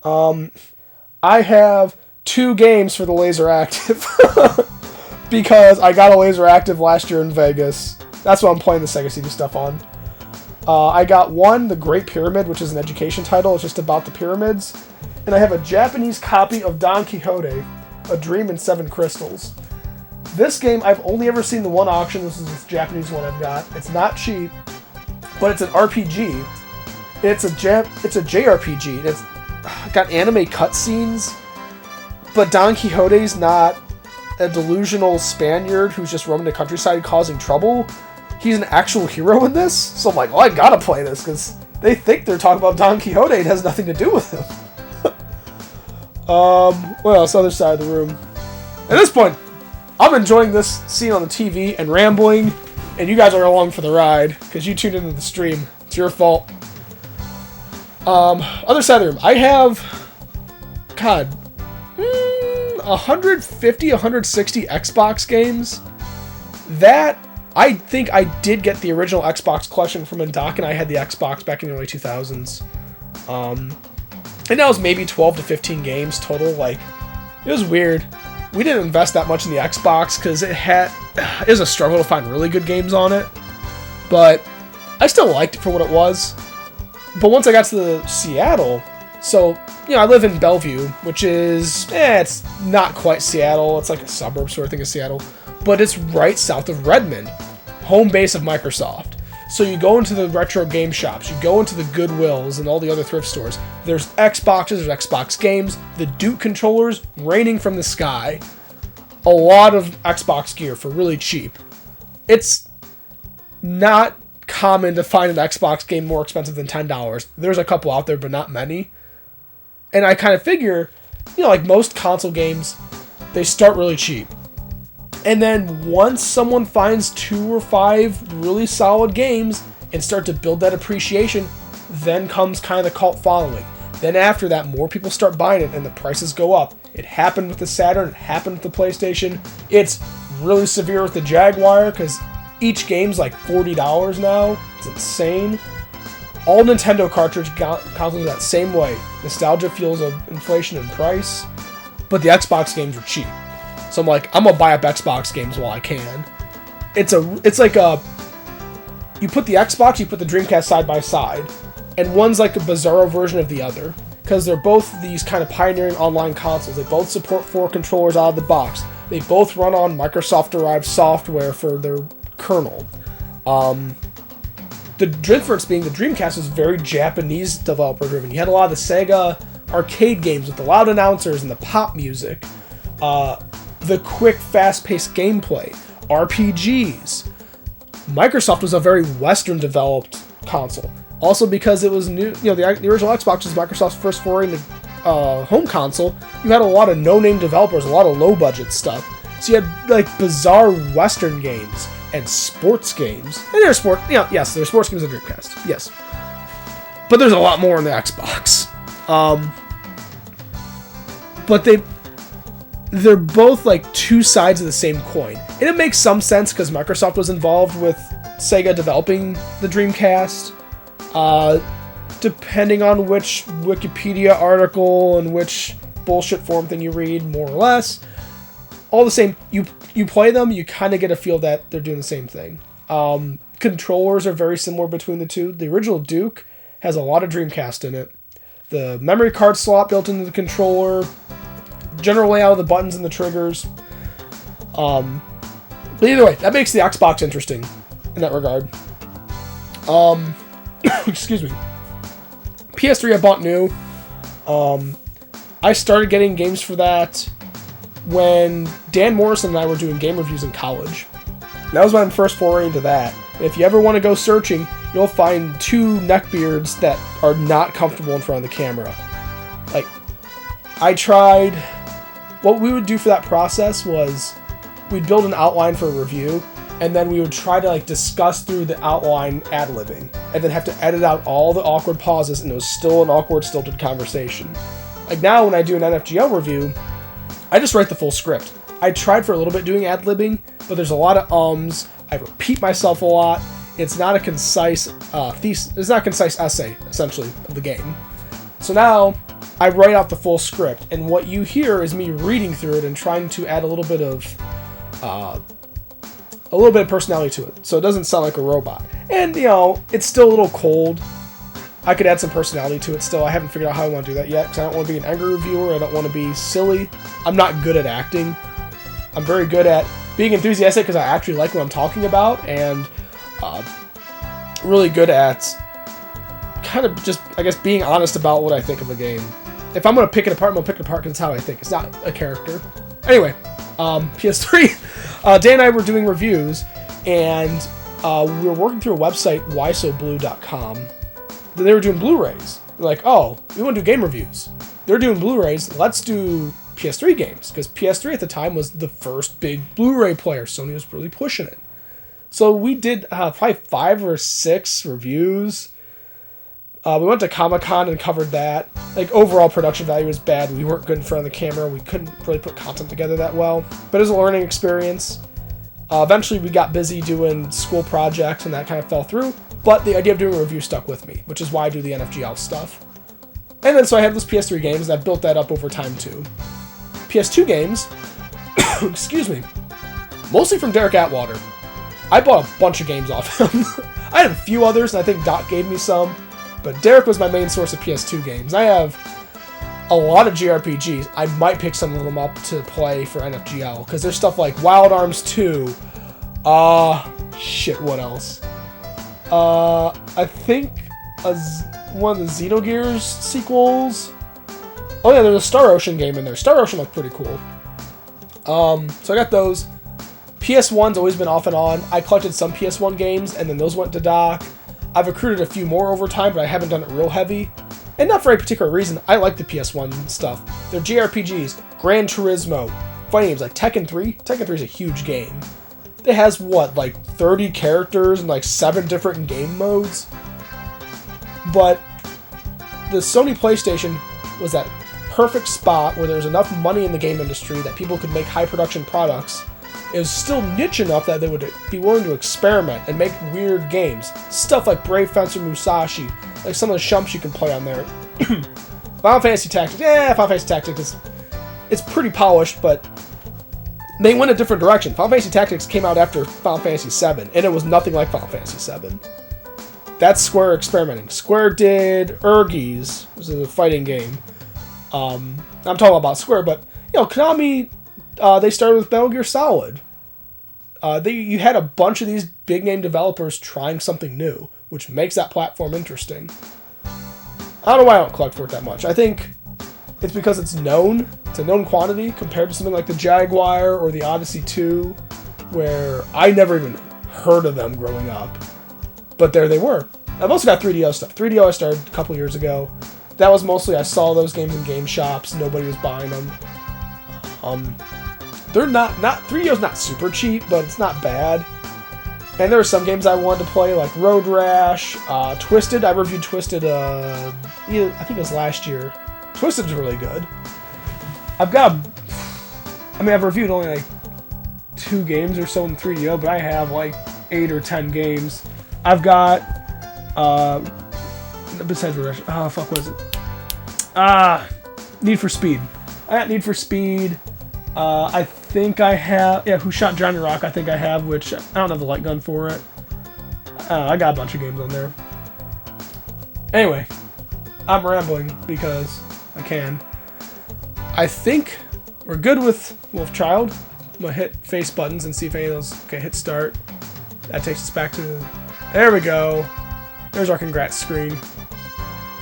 I have 2 games for the Laser Active because I got a Laser Active last year in Vegas. That's what I'm playing the Sega CD stuff on. I got one, The Great Pyramid, which is an education title. It's just about the pyramids. And I have a Japanese copy of Don Quixote, A Dream in 7 Crystals. This game, I've only ever seen the one auction. This is this Japanese one I've got. It's not cheap, but it's an RPG. It's a JRPG. It's got anime cutscenes. But Don Quixote's not a delusional Spaniard who's just roaming the countryside causing trouble. He's an actual hero in this. So I'm like, well, I gotta play this, because they think they're talking about Don Quixote and it has nothing to do with him. What else? Other side of the room. At this point, I'm enjoying this scene on the TV and rambling, and you guys are along for the ride, because you tuned into the stream. It's your fault. Other side of the room. I have, God, 150, 160 Xbox games. That, I think I did get the original Xbox collection from when Doc and I had the Xbox back in the early 2000s. And that was maybe 12 to 15 games total. Like, it was weird. We didn't invest that much in the Xbox because it was a struggle to find really good games on it. But I still liked it for what it was. But once I got to Seattle, so, you know, I live in Bellevue, which is, it's not quite Seattle. It's like a suburb sort of thing of Seattle. But it's right south of Redmond, home base of Microsoft. So you go into the retro game shops, you go into the Goodwills and all the other thrift stores. There's Xboxes, there's Xbox games, the Duke controllers raining from the sky. A lot of Xbox gear for really cheap. It's not common to find an Xbox game more expensive than $10. There's a couple out there, but not many. And I kind of figure, you know, like most console games, they start really cheap. And then once someone finds 2 or 5 really solid games and start to build that appreciation, then comes kind of the cult following. Then after that, more people start buying it and the prices go up. It happened with the Saturn. It happened with the PlayStation. It's really severe with the Jaguar because each game's like $40 now. It's insane. All Nintendo cartridge consoles are that same way. Nostalgia fuels inflation in price, but the Xbox games are cheap. So I'm like, I'm gonna buy up Xbox games while I can. It's like you put the Xbox, you put the Dreamcast side by side, and one's like a bizarro version of the other because they're both these kind of pioneering online consoles. They both support 4 controllers out of the box. They both run on Microsoft-derived software for their kernel. The difference being the Dreamcast was very Japanese developer-driven. You had a lot of the Sega arcade games with the loud announcers and the pop music, the quick, fast-paced gameplay, RPGs. Microsoft was a very Western-developed console. Also because it was new, the original Xbox was Microsoft's first foray into home console. You had a lot of no-name developers, a lot of low-budget stuff. So you had like bizarre Western games and sports games. And there's yes, there's sports games in Dreamcast. Yes. But there's a lot more in the Xbox. But they're both like two sides of the same coin. And it makes some sense because Microsoft was involved with Sega developing the Dreamcast. Depending on which Wikipedia article and which bullshit forum thing you read, more or less. All the same, you play them, you kind of get a feel that they're doing the same thing. Controllers are very similar between the two. The original Duke has a lot of Dreamcast in it. The memory card slot built into the controller, general layout of the buttons and the triggers. But either way, that makes the Xbox interesting in that regard. Excuse me. PS3 I bought new. I started getting games for that when Dan Morrison and I were doing game reviews in college. That was my first foray into that. If you ever want to go searching, you'll find 2 neckbeards that are not comfortable in front of the camera. Like, I tried... What we would do for that process was we'd build an outline for a review, and then we would try to like discuss through the outline ad-libbing, and then have to edit out all the awkward pauses, and it was still an awkward, stilted conversation. Like now, when I do an NFGL review, I just write the full script. I tried for a little bit doing ad-libbing, but there's a lot of ums. I repeat myself a lot. It's not a concise thesis. It's not a concise essay, essentially, of the game. So now I write out the full script, and what you hear is me reading through it and trying to add a little bit of personality to it, so it doesn't sound like a robot. And it's still a little cold. I could add some personality to it still. I haven't figured out how I want to do that yet, because I don't want to be an angry reviewer. I don't want to be silly. I'm not good at acting. I'm very good at being enthusiastic because I actually like what I'm talking about, and really good at kind of just, I guess, being honest about what I think of a game. If I'm going to pick it apart, I'm going to pick it apart because it's how I think. It's not a character. Anyway, PS3. Dan and I were doing reviews, and we were working through a website, whysoblue.com. They were doing Blu-rays. They're like, oh, we want to do game reviews. They're doing Blu-rays. Let's do PS3 games, because PS3 at the time was the first big Blu-ray player. Sony was really pushing it. So we did probably 5 or 6 reviews. We went to Comic-Con and covered that. Like, overall production value was bad. We weren't good in front of the camera. We couldn't really put content together that well. But it was a learning experience. Eventually, we got busy doing school projects, and that kind of fell through. But the idea of doing a review stuck with me, which is why I do the NFGL stuff. And then, so I have those PS3 games, and I've built that up over time, too. PS2 games, excuse me, mostly from Derek Atwater. I bought a bunch of games off him. I had a few others, and I think Doc gave me some. But Derek was my main source of PS2 games. I have a lot of JRPGs. I might pick some of them up to play for NFGL, because there's stuff like Wild Arms 2. Shit, what else? I think one of the Xenogears sequels. Oh yeah, there's a Star Ocean game in there. Star Ocean looked pretty cool. So I got those. PS1's always been off and on. I collected some PS1 games, and then those went to Doc. I've recruited a few more over time, but I haven't done it real heavy. And not for a particular reason. I like the PS1 stuff. They're JRPGs, Gran Turismo, fighting games like Tekken 3. Tekken 3 is a huge game. It has, like 30 characters and like 7 different game modes. But the Sony PlayStation was that perfect spot where there's enough money in the game industry that people could make high production products. It was still niche enough that they would be willing to experiment and make weird games. Stuff like Brave Fencer Musashi, like some of the shumps you can play on there. Final Fantasy Tactics, Final Fantasy Tactics it's pretty polished, but they went a different direction. Final Fantasy Tactics came out after Final Fantasy VII, and it was nothing like Final Fantasy VII. That's Square experimenting. Square did Urgies, which is a fighting game. I'm talking about Square, but Konami, they started with Metal Gear Solid. You had a bunch of these big name developers trying something new, which makes that platform interesting. I don't know why I don't collect for it that much. I think it's because it's known. It's a known quantity compared to something like the Jaguar or the Odyssey 2, where I never even heard of them growing up. But there they were. I've also got 3DO stuff. 3DO I started a couple years ago. That was mostly I saw those games in game shops. Nobody was buying them. They're not 3DO's not super cheap, but it's not bad. And there were some games I wanted to play, like Road Rash, Twisted. I reviewed Twisted, I think it was last year. Twisted's really good. I've reviewed only like 2 games or so in 3DO, but I have like 8 or 10 games. I've got, besides Road Rash, what is it? Need for Speed. I got Need for Speed. I think I have, Who Shot Johnny Rock, I think I have, which I don't have the light gun for it. I got a bunch of games on there. Anyway, I'm rambling because I can. I think we're good with Wolfchild. I'm going to hit face buttons and see if any of those, okay, hit start. That takes us back to, there we go. There's our congrats screen.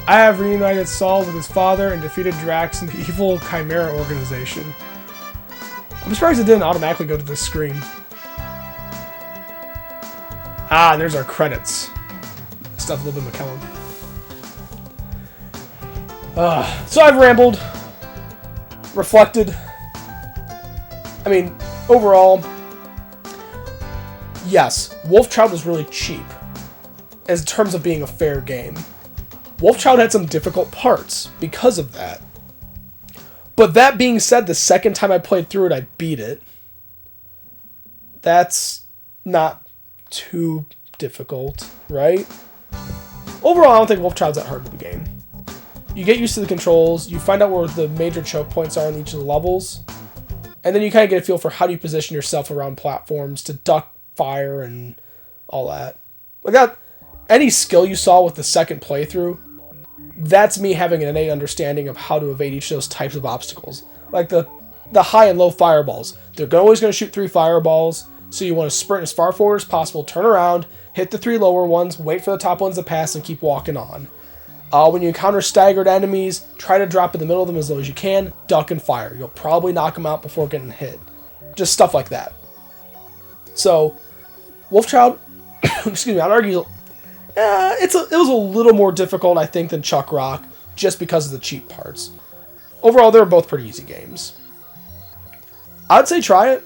I have reunited Saul with his father and defeated Drax and the evil Chimera organization. I'm surprised it didn't automatically go to this screen. And there's our credits. Stuff a little bit McKellen. So I've rambled, reflected. I mean, overall, yes, Wolfchild was really cheap in terms of being a fair game. Wolfchild had some difficult parts because of that. But that being said, the second time I played through it, I beat it. That's not too difficult, right? Overall, I don't think Wolfchild's that hard of a game. You get used to the controls, you find out where the major choke points are in each of the levels, and then you kind of get a feel for how do you position yourself around platforms to duck fire and all that. Like that, any skill you saw with the second playthrough, that's me having an innate understanding of how to evade each of those types of obstacles. Like the high and low fireballs. They're always going to shoot 3 fireballs, so you want to sprint as far forward as possible, turn around, hit the 3 lower ones, wait for the top ones to pass, and keep walking on. When you encounter staggered enemies, try to drop in the middle of them as low as you can, duck and fire. You'll probably knock them out before getting hit. Just stuff like that. So, Wolfchild, excuse me, I'd argue it was a little more difficult, I think, than Chuck Rock, just because of the cheap parts. Overall, they were both pretty easy games. I'd say try it.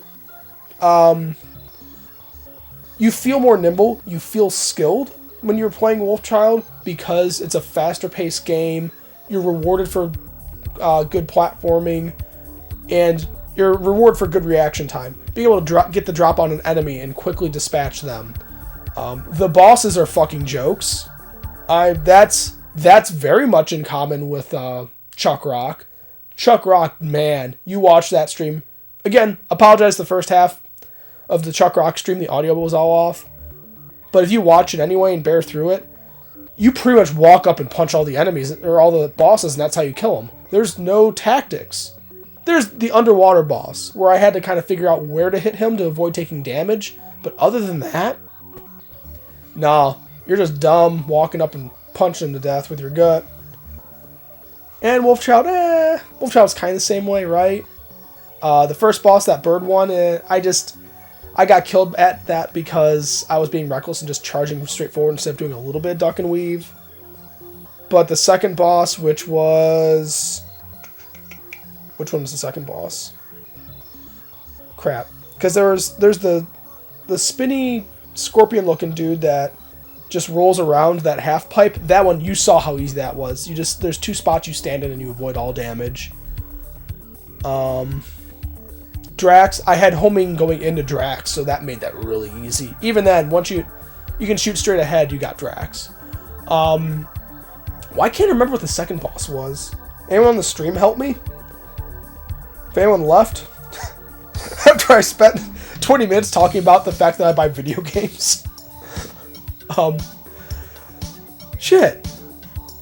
You feel more nimble, you feel skilled when you're playing Wolfchild, because it's a faster paced game, you're rewarded for good platforming, and you're rewarded for good reaction time. Being able to get the drop on an enemy and quickly dispatch them. The bosses are fucking jokes. That's very much in common with Chuck Rock. Chuck Rock, man, you watch that stream. Again, apologize the first half of the Chuck Rock stream, the audio was all off. But if you watch it anyway and bear through it, you pretty much walk up and punch all the enemies, or all the bosses, and that's how you kill them. There's no tactics. There's the underwater boss, where I had to kind of figure out where to hit him to avoid taking damage. But other than that, nah, you're just dumb, walking up and punching him to death with your gut. And Wolfchild, Wolfchild's kind of the same way, right? The first boss, that bird one, I got killed at that because I was being reckless and just charging straight forward instead of doing a little bit of duck and weave. But the second boss, which one was the second boss? Crap. Because there's the spinny scorpion looking dude that just rolls around that half pipe. That one, you saw how easy that was. There's 2 spots you stand in and you avoid all damage. Drax, I had homing going into Drax, so that made that really easy. Even then, once you can shoot straight ahead, you got Drax. Well, I can't remember what the second boss was. Anyone on the stream help me? If anyone left? After I spent 20 minutes talking about the fact that I buy video games. Shit.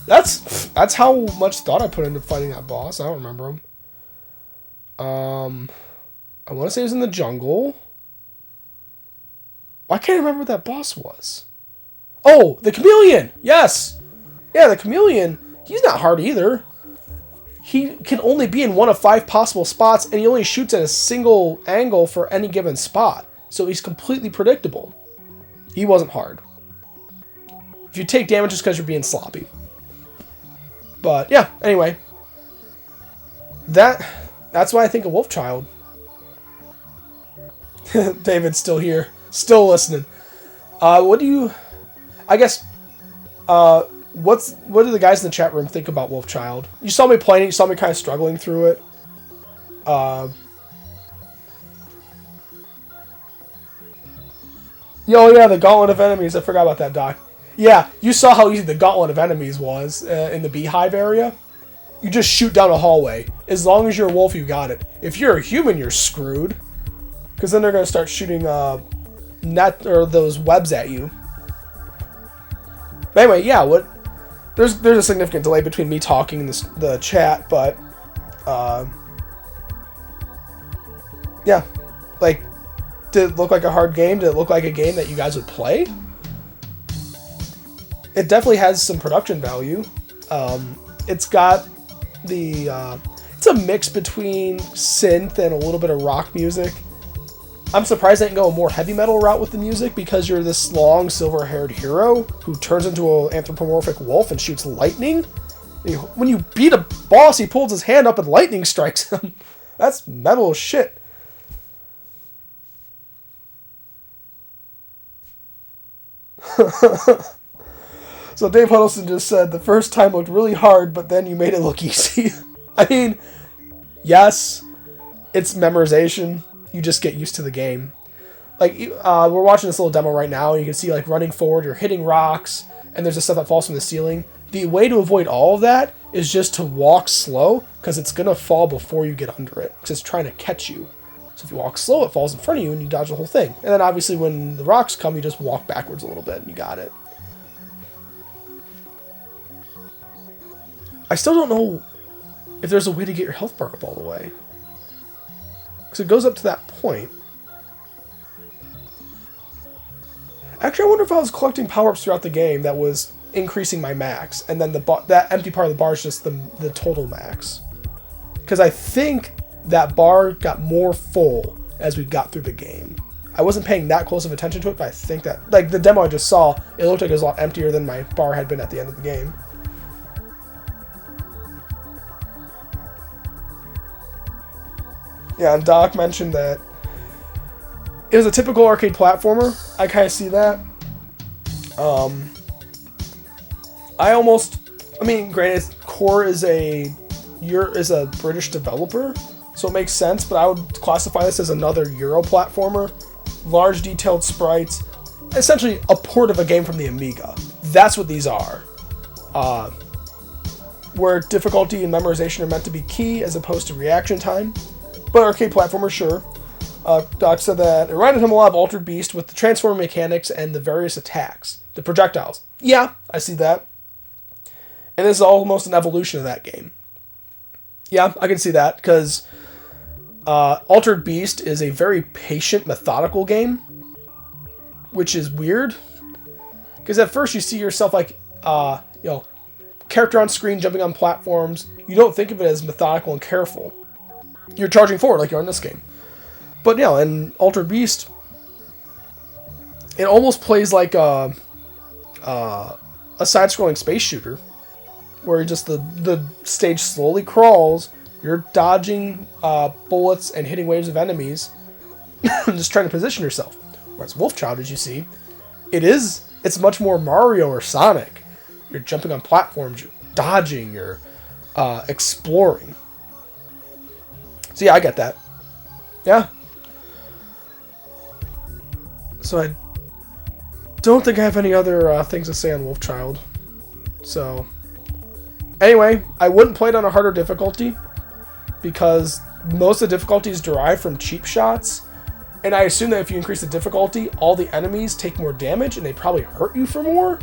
That's how much thought I put into fighting that boss. I don't remember him. I want to say it was in the jungle. I can't remember what that boss was. Oh, the chameleon! Yes! Yeah, the chameleon, he's not hard either. He can only be in one of 5 possible spots, and he only shoots at a single angle for any given spot. So he's completely predictable. He wasn't hard. If you take damage, it's because you're being sloppy. But, yeah, anyway. That's why I think of Wolfchild. David's still here. Still listening. What do you... I guess... what do the guys in the chat room think about Wolfchild? You saw me playing it. You saw me kind of struggling through it. Yeah, the gauntlet of enemies. I forgot about that, Doc. Yeah, you saw how easy the gauntlet of enemies was in the beehive area. You just shoot down a hallway. As long as you're a wolf, you got it. If you're a human, you're screwed. Because then they're going to start shooting those webs at you. But anyway, yeah, there's a significant delay between me talking and the chat, but yeah, like, did it look like a hard game? Did it look like a game that you guys would play? It definitely has some production value. It's got it's a mix between synth and a little bit of rock music. I'm surprised they didn't go a more heavy metal route with the music, because you're this long silver-haired hero who turns into an anthropomorphic wolf and shoots lightning. When you beat a boss, he pulls his hand up and lightning strikes him. That's metal as shit. So Dave Huddleston just said, the first time looked really hard, but then you made it look easy. I mean, yes, it's memorization. You just get used to the game. Like, we're watching this little demo right now, and you can see, like, running forward, you're hitting rocks, and there's this stuff that falls from the ceiling. The way to avoid all of that is just to walk slow, because it's going to fall before you get under it, because it's trying to catch you. So if you walk slow, it falls in front of you, and you dodge the whole thing. And then, obviously, when the rocks come, you just walk backwards a little bit, and you got it. I still don't know if there's a way to get your health bar up all the way. Because it goes up to that point. Actually, I wonder if I was collecting power-ups throughout the game that was increasing my max, and then that empty part of the bar is just the total max. Because I think that bar got more full as we got through the game. I wasn't paying that close of attention to it, but I think that, like, the demo I just saw, it looked like it was a lot emptier than my bar had been at the end of the game. Yeah, and Doc mentioned that it was a typical arcade platformer. I kind of see that. I mean, granted, Core is a British developer, so it makes sense, but I would classify this as another Euro platformer. Large detailed sprites, essentially a port of a game from the Amiga. That's what these are. Where difficulty and memorization are meant to be key as opposed to reaction time. But arcade platformer, sure. Doc said that it reminded him a lot of Altered Beast with the transforming mechanics and the various attacks. The projectiles. Yeah, I see that. And this is almost an evolution of that game. Yeah, I can see that, because Altered Beast is a very patient, methodical game, which is weird. Because at first you see yourself like, character on screen jumping on platforms. You don't think of it as methodical and careful. You're charging forward like you are in this game. But yeah, in Altered Beast, it almost plays like a side-scrolling space shooter, where just the stage slowly crawls. You're dodging bullets and hitting waves of enemies, just trying to position yourself. Whereas Wolfchild, as you see, it is It's much more Mario or Sonic. You're jumping on platforms, you're dodging, you're exploring. So yeah, I get that. Yeah. So I don't think I have any other things to say on Wolfchild. So anyway, I wouldn't play it on a harder difficulty because most of the difficulty is derived from cheap shots. And I assume that if you increase the difficulty, all the enemies take more damage and they probably hurt you for more.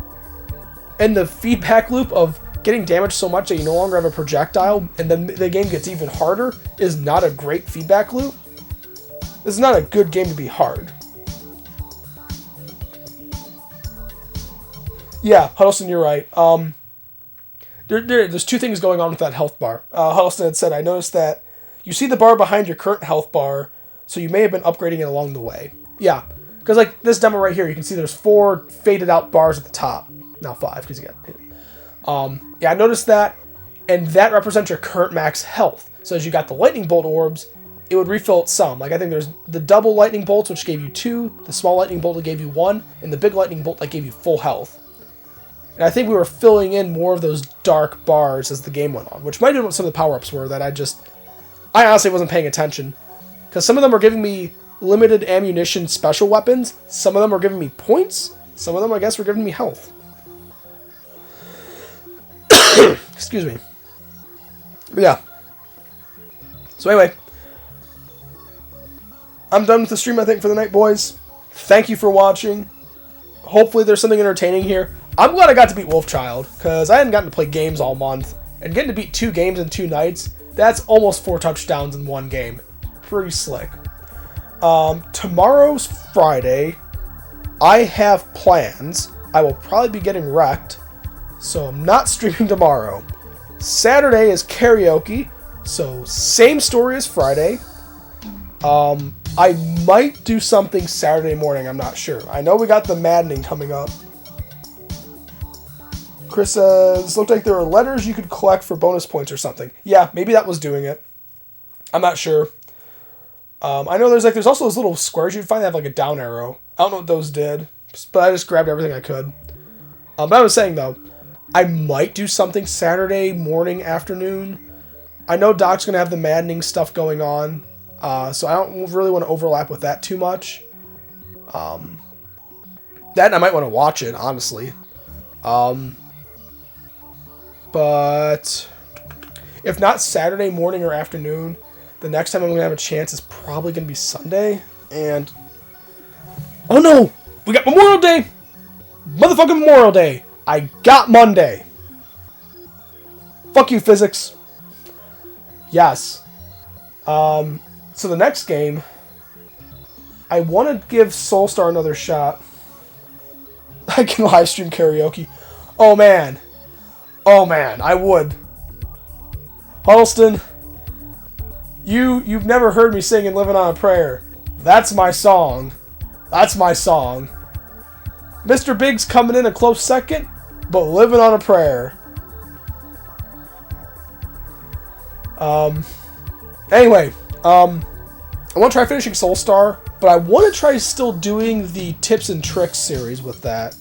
And the feedback loop of getting damaged so much that you no longer have a projectile and then the game gets even harder is not a great feedback loop. This is not a good game to be hard. Yeah, Huddleston, you're right. There's two things going on with that health bar. Huddleston had said, I noticed that you see the bar behind your current health bar, so you may have been upgrading it along the way. Yeah, because like this demo right here, you can see there's 4 faded out bars at the top. Now 5, because you got hit. Yeah, I noticed that, and that represents your current max health. So as you got the lightning bolt orbs, it would refill it some. Like I think there's the double lightning bolts, which gave you 2, the small lightning bolt that gave you 1, and the big lightning bolt that gave you full health. And I think we were filling in more of those dark bars as the game went on, which might have been what some of the power-ups were that I honestly wasn't paying attention. Because some of them were giving me limited ammunition special weapons, some of them were giving me points, some of them I guess were giving me health. Excuse me. But yeah. So anyway, I'm done with the stream, I think, for the night, boys. Thank you for watching. Hopefully there's something entertaining here. I'm glad I got to beat Wolfchild, because I hadn't gotten to play games all month. And getting to beat 2 games in 2 nights, that's almost 4 touchdowns in 1 game. Pretty slick. Tomorrow's Friday. I have plans. I will probably be getting wrecked, so I'm not streaming tomorrow. Saturday is karaoke, so same story as Friday. I might do something Saturday morning, I'm not sure. I know we got the maddening coming up. Chris says, looked like there were letters you could collect for bonus points or something. Yeah, maybe that was doing it. I'm not sure. I know there's also those little squares you'd find that have like a down arrow. I don't know what those did, but I just grabbed everything I could. But I was saying though, I might do something Saturday morning, afternoon. I know Doc's going to have the maddening stuff going on, so I don't really want to overlap with that too much. That and I might want to watch it, honestly. But if not Saturday morning or afternoon, the next time I'm going to have a chance is probably going to be Sunday. And oh no! We got Memorial Day! Motherfucking Memorial Day! I got Monday! Fuck you, physics. Yes. So the next game, I want to give Soulstar another shot. I can live stream karaoke. Oh man. Oh man, I would. Huddleston, you've never heard me singing Living on a Prayer. That's my song. That's my song. Mr. Big's coming in a close second, but Living on a Prayer. Anyway, I want to try finishing Soulstar, but I want to try still doing the tips and tricks series with that.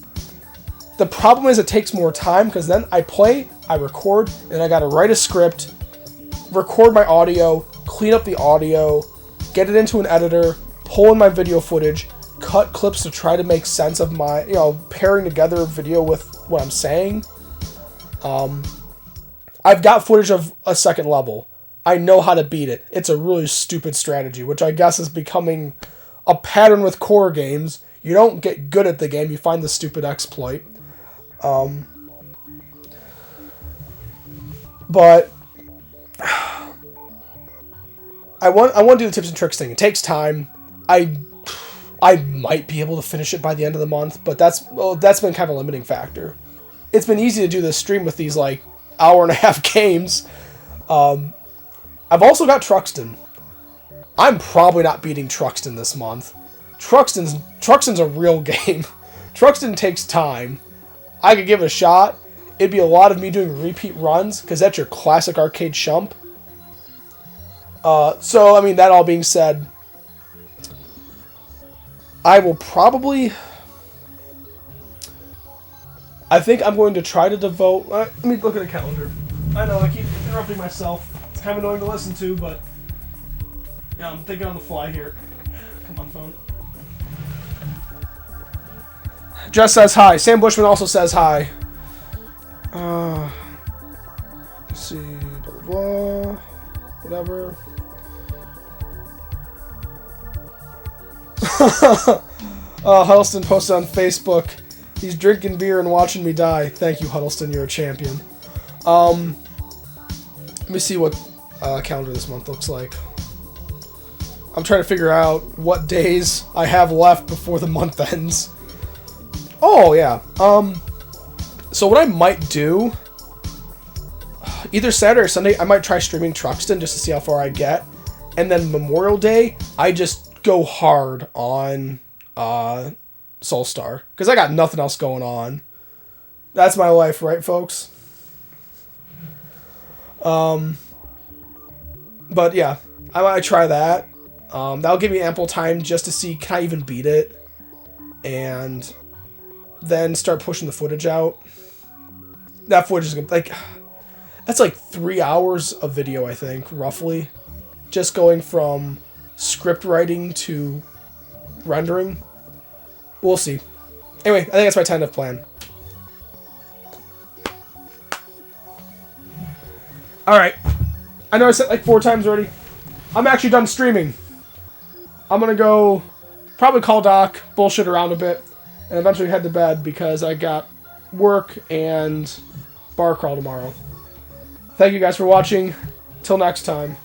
The problem is it takes more time, because then I play, I record, and I gotta write a script, record my audio, clean up the audio, get it into an editor, pull in my video footage, cut clips to try to make sense of my, pairing together video with what I'm saying. I've got footage of a second level. I know how to beat it. It's a really stupid strategy, which I guess is becoming a pattern with core games. You don't get good at the game, you find the stupid exploit. But I want to do the tips and tricks thing. It takes time. I might be able to finish it by the end of the month, but that's been kind of a limiting factor. It's been easy to do this stream with these like hour-and-a-half games. I've also got Truxton. I'm probably not beating Truxton this month. Truxton's a real game. Truxton takes time. I could give it a shot. It'd be a lot of me doing repeat runs, because that's your classic arcade shump. So, I mean, that all being said, I think I'm going to try to devote... let me look at the calendar. I know, I keep interrupting myself. It's kind of annoying to listen to, but... Yeah, I'm thinking on the fly here. Come on, phone. Jess says hi. Sam Bushman also says hi. Let's see. Blah, blah, blah. Whatever. Huddleston posted on Facebook. He's drinking beer and watching me die. Thank you, Huddleston. You're a champion. Let me see what calendar this month looks like. I'm trying to figure out what days I have left before the month ends. Oh, yeah. So what I might do, either Saturday or Sunday, I might try streaming Truxton just to see how far I get. And then Memorial Day, I just go hard on Soulstar. Because I got nothing else going on. That's my life, right, folks? But yeah, I might try that. That'll give me ample time just to see, can I even beat it? And then start pushing the footage out. That footage is gonna, like, that's like 3 hours of video, I think, roughly. Just going from script writing to rendering. We'll see. Anyway, I think that's my tentative plan. Alright. I know I said like 4 times already. I'm actually done streaming. I'm gonna go probably call Doc, bullshit around a bit, and eventually head to bed because I got work and bar crawl tomorrow. Thank you guys for watching. Till next time.